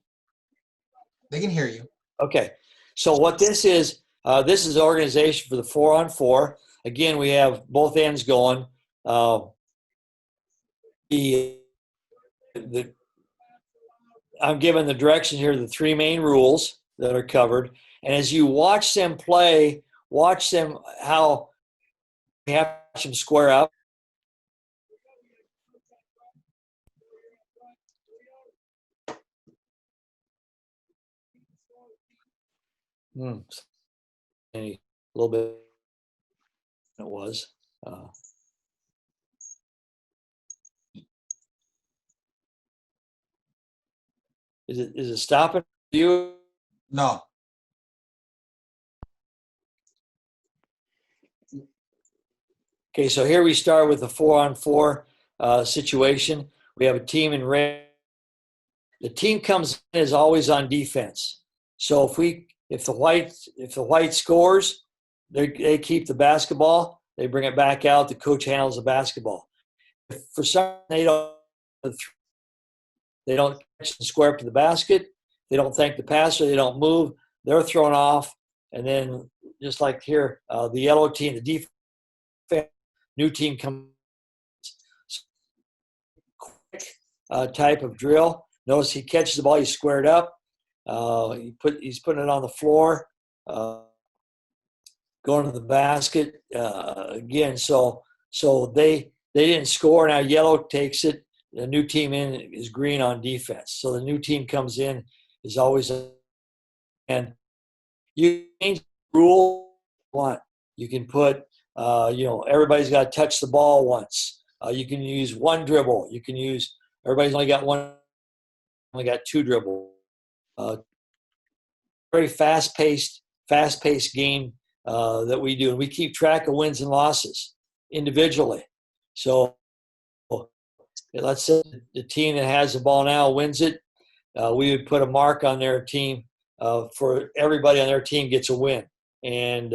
They can hear you. Okay. So what this is an organization for the 4-on-4. Again, we have both ends going. I'm given the direction here, the 3 main rules that are covered. And as you watch them play, watch them how you have to watch them square up. A little bit it was. Is it stopping you? No. Okay, so here we start with the 4-on-4 situation. We have a team in red. The team comes in is always on defense. So if the white scores, they keep the basketball. They bring it back out. The coach handles the basketball. for some they don't catch and square up to the basket, they don't thank the passer, they don't move, they're thrown off. And then just like here, the yellow team, the defense, new team comes, quick type of drill. Notice he catches the ball, he's squared up. He's putting it on the floor, going to the basket again. So they didn't score. Now yellow takes it. The new team in is green on defense. So the new team comes in is always and you change the rule. You can put everybody's got to touch the ball once. You can use one dribble. You can use everybody's only got two dribbles. Very fast-paced game that we do, and we keep track of wins and losses individually. So let's say the team that has the ball now wins it. We would put a mark on their team for everybody on their team gets a win, and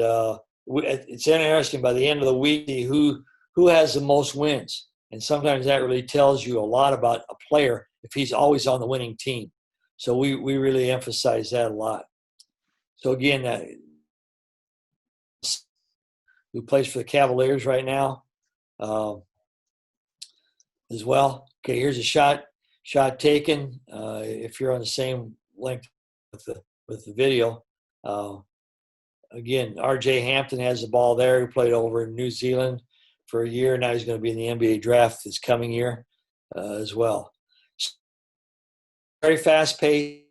it's interesting. By the end of the week, who has the most wins, and sometimes that really tells you a lot about a player if he's always on the winning team. So we really emphasize that a lot. So again, who plays for the Cavaliers right now as well. Okay, here's a shot taken. If you're on the same length with the video, again, R.J. Hampton has the ball there. He played over in New Zealand for a year. Now he's going to be in the NBA draft this coming year as well. Very fast-paced.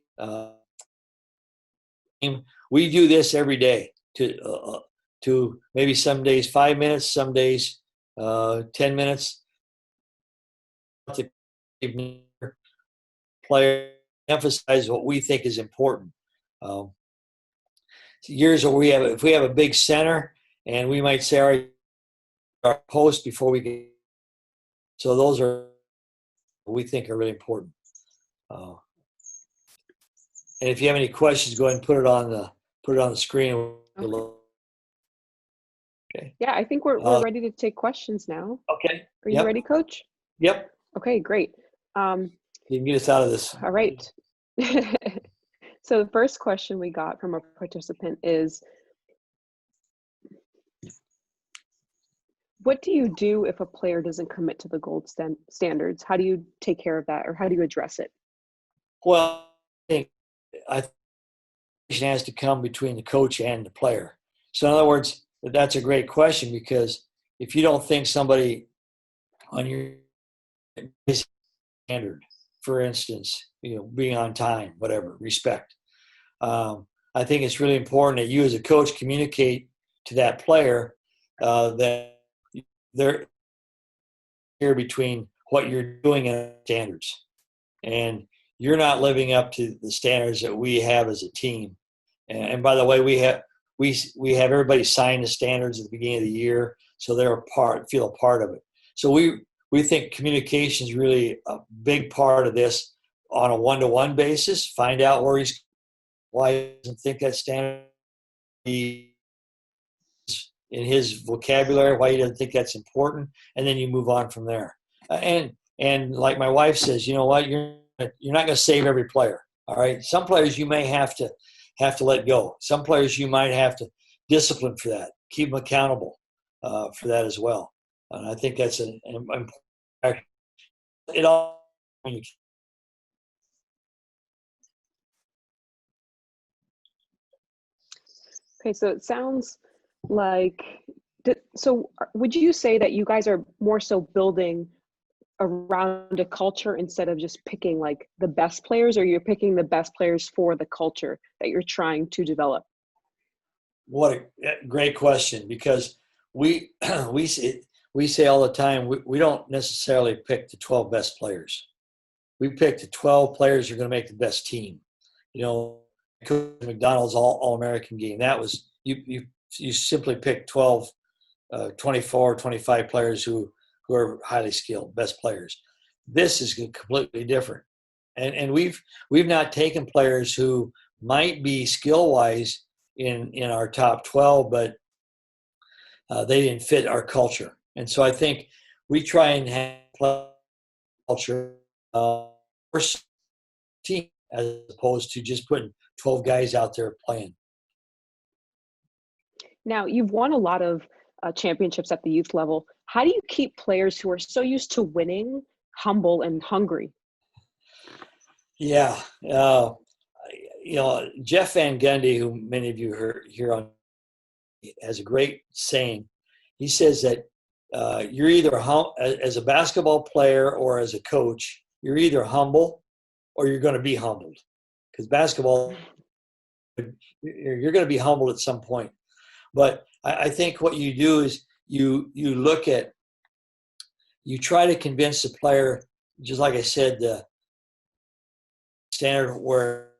We do this every day to maybe some days 5 minutes, some days 10 minutes. The player emphasize what we think is important. Years where if we have a big center, and we might say our post before we get. So those are we think are really important. And if you have any questions, go ahead and put it on the screen. Okay. Okay. Yeah, I think we're ready to take questions now. Okay. Are you ready, Coach? Yep. Okay, great. You can get us out of this. All right. So the first question we got from a participant is, what do you do if a player doesn't commit to the gold standards? How do you take care of that, or how do you address it? Well, I think it has to come between the coach and the player. So in other words, that's a great question, because if you don't think somebody on your standard, for instance, being on time, whatever, respect. I think it's really important that you as a coach communicate to that player that they're here between what you're doing and standards. And you're not living up to the standards that we have as a team. And by the way, we have everybody sign the standards at the beginning of the year, so they're feel a part of it. So we think communication is really a big part of this on a one-to-one basis. Find out why he doesn't think that standard in his vocabulary, why he doesn't think that's important, and then you move on from there. And like my wife says, you know what, you're not going to save every player. All right, some players you may have to let go. Some players you might have to discipline for that, keep them accountable for that as well. And I think that's an important. It all. Okay, so it sounds like, so would you say that you guys are more so building around a culture instead of just picking like the best players, or you're picking the best players for the culture that you're trying to develop? What a great question, because we say all the time, we don't necessarily pick the 12 best players. We pick the 12 players who are going to make the best team. McDonald's All-American game, that was you simply pick 12, 24, 25 players who are highly skilled, best players. This is completely different. And we've not taken players who might be skill-wise in our top 12, but they didn't fit our culture. And so I think we try and have play culture first team as opposed to just putting 12 guys out there playing. Now, you've won a lot of championships at the youth level. How do you keep players who are so used to winning humble and hungry? Yeah. Jeff Van Gundy, who many of you hear on, has a great saying. He says that you're either as a basketball player or as a coach, you're either humble or you're going to be humbled. Because basketball, you're going to be humbled at some point. But I think what you do is you try to convince the player, just like I said, the standard where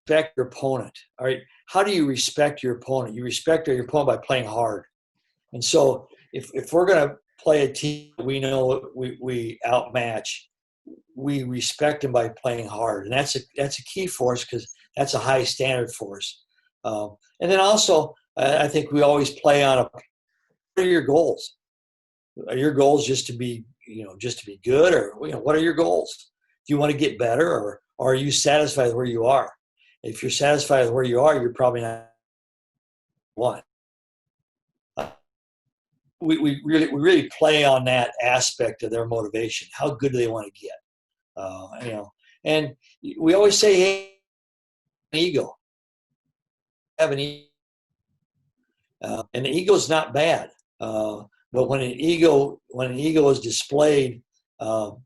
respect your opponent. All right. How do you respect your opponent? You respect your opponent by playing hard. And so if we're going to play a team we know we outmatch, we respect them by playing hard. And that's a key for us because that's a high standard for us. And then also, I think we always play on what are your goals? Are your goals just to be good, or what are your goals? Do you want to get better, or are you satisfied with where you are? If you're satisfied with where you are, you're probably not one. We really play on that aspect of their motivation. How good do they want to get? And we always say, hey, an ego. Have an ego. And the ego is not bad. But when an ego is displayed, or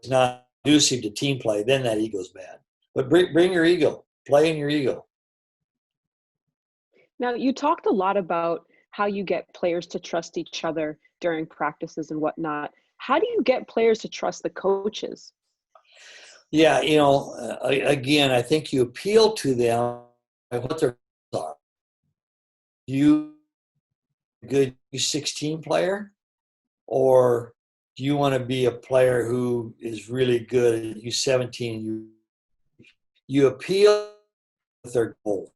is not conducive to team play, then that ego is bad. But bring your ego, play in your ego. Now, you talked a lot about how you get players to trust each other during practices and whatnot. How do you get players to trust the coaches? Yeah, again, I think you appeal to them by what their goals are. You a good U16 player, or do you want to be a player who is really good at U17? You appeal with their goal.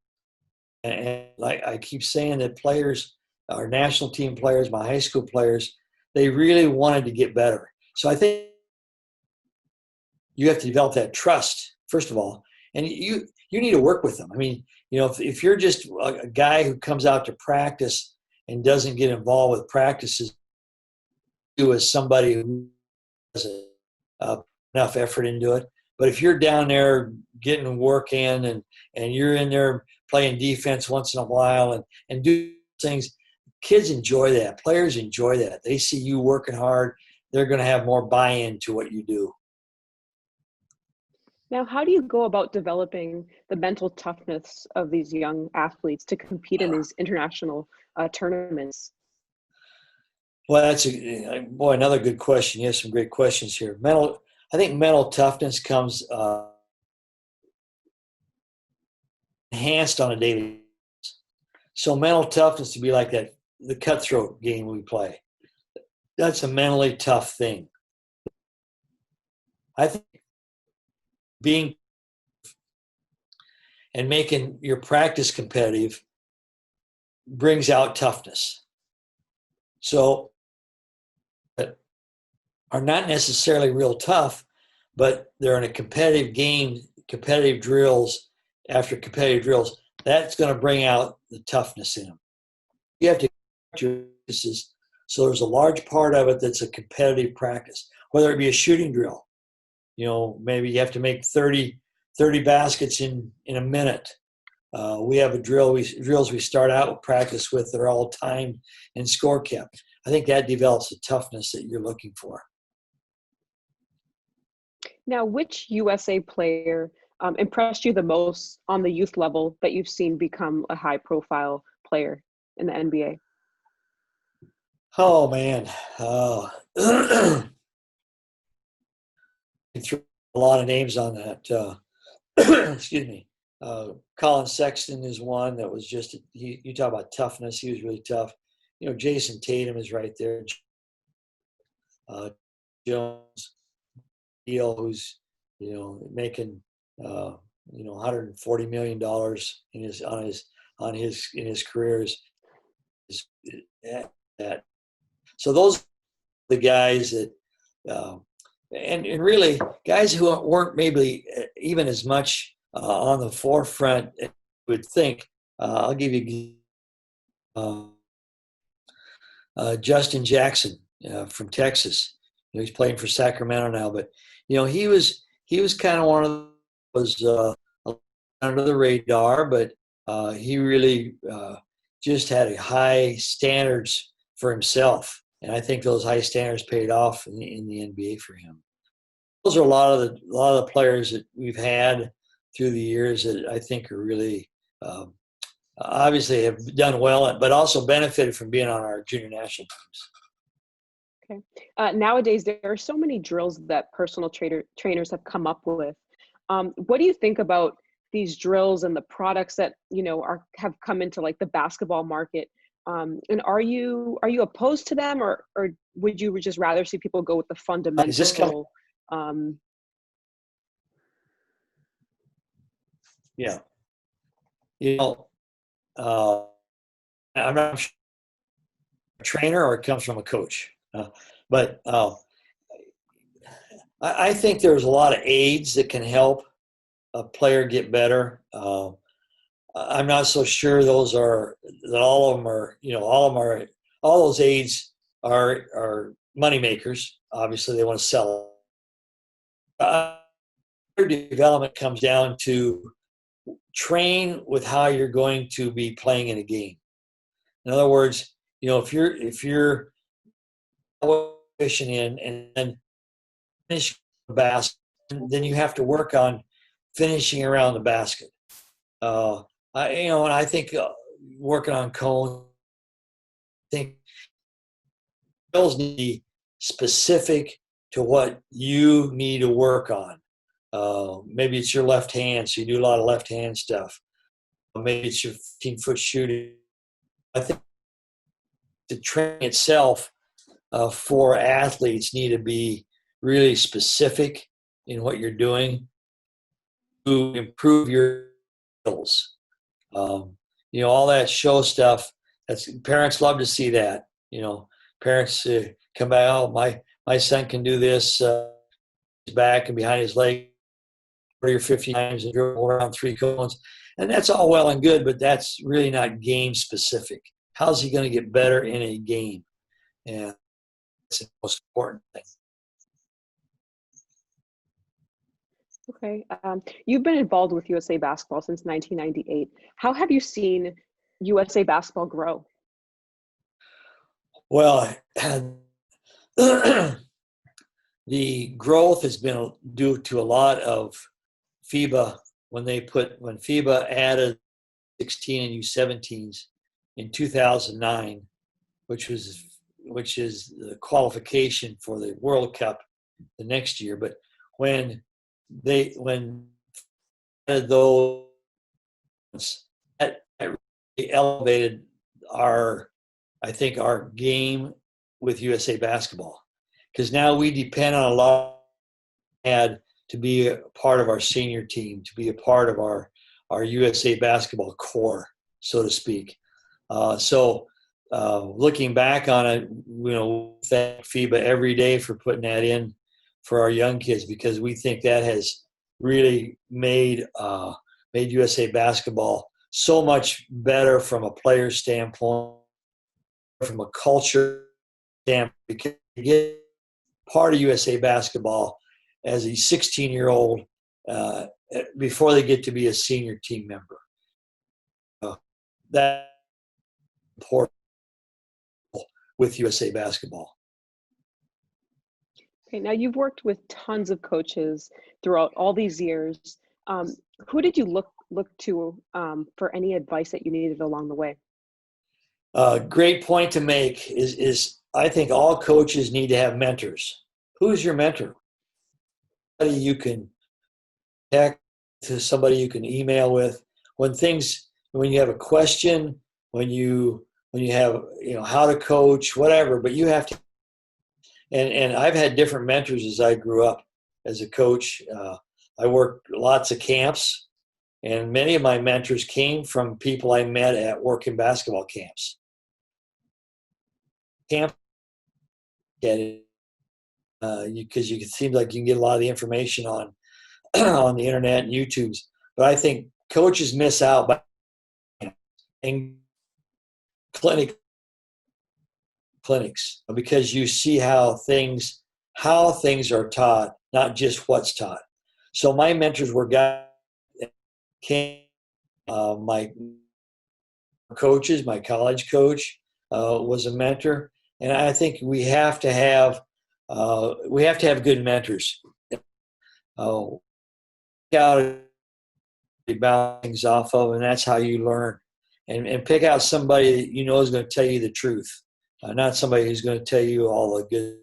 And like I keep saying that players, our national team players, my high school players, they really wanted to get better. So I think you have to develop that trust, first of all, and you need to work with them. I mean, if you're just a guy who comes out to practice and doesn't get involved with practices, you as somebody who has enough effort into it. But if you're down there getting work in and you're in there playing defense once in a while and do things, kids enjoy that. Players enjoy that. They see you working hard. They're going to have more buy-in to what you do. Now, how do you go about developing the mental toughness of these young athletes to compete in these international tournaments? Well, that's another good question. You have some great questions here. I think mental toughness comes enhanced on a daily basis. So mental toughness to be like the cutthroat game we play. That's a mentally tough thing. I think being and making your practice competitive brings out toughness. So are not necessarily real tough, but they're in a competitive game, competitive drills after competitive drills. That's going to bring out the toughness in them. You have to practice. So there's a large part of it that's a competitive practice, whether it be a shooting drill. Maybe you have to make 30 baskets in a minute. We have drills we start out with practice with that are all timed and score kept. I think that develops the toughness that you're looking for. Now, which USA player impressed you the most on the youth level that you've seen become a high-profile player in the NBA? Oh, man. Threw a lot of names on that. Excuse me. Colin Sexton is one that was just, you talk about toughness. He was really tough. Jason Tatum is right there. Jones, Deal, who's, making, $140 million in his careers. is that. So those are the guys that, and really guys who weren't maybe even as much on the forefront as you would think. I'll give you Justin Jackson from Texas. He's playing for Sacramento now, but he was kind of one of those under the radar, but he really just had a high standards for himself, and I think those high standards paid off in the NBA for him. Those are a lot of the players that we've had through the years that I think are really obviously have done well, but also benefited from being on our junior national teams. Okay. Nowadays, there are so many drills that personal trainers have come up with. What do you think about these drills and the products that have come into like the basketball market? And are you opposed to them, or would you just rather see people go with the fundamental? Yeah. I'm not sure a trainer or it comes from a coach, but I think there's a lot of aids that can help a player get better. I'm not so sure all of them are, all those aids are money makers. Obviously they want to sell it. Development comes down to train with how you're going to be playing in a game. In other words, if you're in and then finish the basket, then you have to work on finishing around the basket. And I think working on cone, I think drills need to be specific to what you need to work on. Maybe it's your left hand, so you do a lot of left hand stuff. Maybe it's your 15-foot shooting. I think the training itself for athletes need to be really specific in what you're doing to improve your skills. All that show stuff. Parents love to see that. Parents come back. Oh, my son can do this. His back and behind his leg 40 or 50 times and dribble around 3 cones, and that's all well and good, but that's really not game specific. How's he going to get better in a game? And that's the most important thing. Okay. You've been involved with USA Basketball since 1998. How have you seen USA Basketball grow? Well, the growth has been due to a lot of FIBA when FIBA added 16 and U17s in 2009, which is the qualification for the World Cup the next year. But when added those, that really elevated our game with USA Basketball, because now we depend on a lot to be a part of our senior team, to be a part of our USA Basketball core, so to speak. Looking back on it, thank FIBA every day for putting that in for our young kids, because we think that has really made USA Basketball so much better from a player standpoint, from a culture standpoint, because you get part of USA Basketball as a 16-year-old before they get to be a senior team member. That's important with USA Basketball. Okay, now you've worked with tons of coaches throughout all these years. Who did you look to for any advice that you needed along the way? Great point to make is I think all coaches need to have mentors. Who's your mentor? Somebody you can text to, somebody you can email with. When you have a question, when you have how to coach, whatever, but you have to. And I've had different mentors as I grew up as a coach. I worked lots of camps, and many of my mentors came from people I met at working basketball camps. can't get it because you can seem like you can get a lot of the information on on the internet and YouTube's. But I think coaches miss out by in clinics because you see how things are taught, not just what's taught. So my mentors were guys that came, my coaches, my college coach was a mentor, and I think we have to have good mentors. Out bounce things off of, and that's how you learn. And pick out somebody that you know is going to tell you the truth, not somebody who's going to tell you all the good.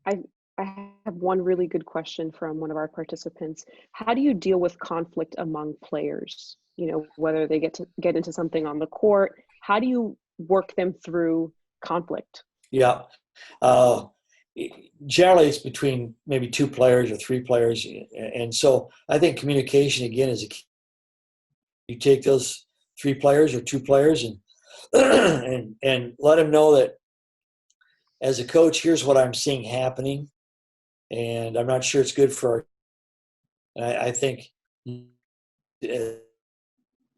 I have one really good question from one of our participants. How do you deal with conflict among players? You know, whether they get into something on the court, how do you work them through conflict? Yeah. Generally, it's between maybe 2 players or 3 players. And so I think communication, again, is a key. You take those 3 players or 2 players and and let them know that as a coach, here's what I'm seeing happening. And I'm not sure it's good for I think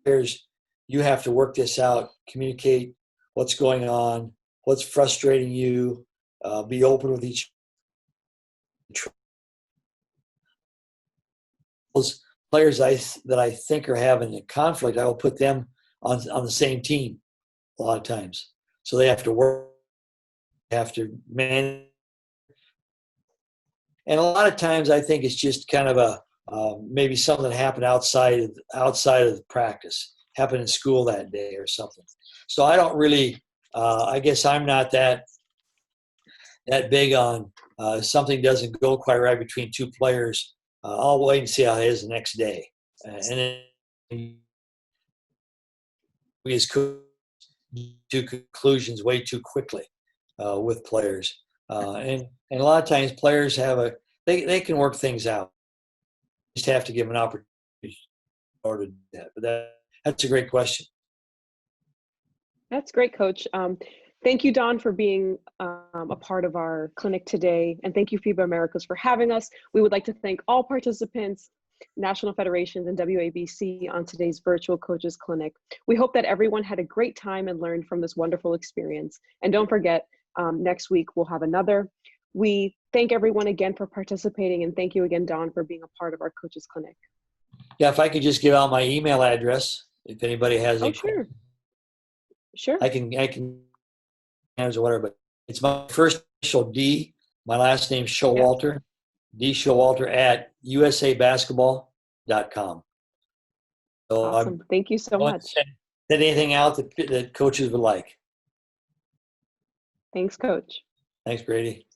players, you have to work this out, communicate what's going on, what's frustrating you, be open with each other. Those players that I think are having a conflict, I will put them on the same team a lot of times. So they have to work, have to manage. And a lot of times I think it's just kind of a maybe something that happened outside of the practice, happened in school that day or something. So I don't really, I guess I'm not that big on something doesn't go quite right between 2 players. I'll wait and see how it is the next day. And then we as coaches to conclusions way too quickly with players. And a lot of times players have they can work things out. You just have to give them an opportunity in order to do that. But that's a great question. That's great, Coach. Thank you, Don, for being a part of our clinic today. And thank you, FIBA Americas, for having us. We would like to thank all participants, national federations, and WABC on today's virtual coaches clinic. We hope that everyone had a great time and learned from this wonderful experience. And don't forget, next week we'll have another. We thank everyone again for participating, and thank you again, Don, for being a part of our coaches clinic. Yeah, if I could just give out my email address, if anybody has any questions. Sure. I can or whatever, but it's my first initial D, my last name Showalter, D Showalter at usabasketball.com. So awesome. Thank you so much. Send anything out that coaches would like. Thanks, Coach. Thanks, Brady.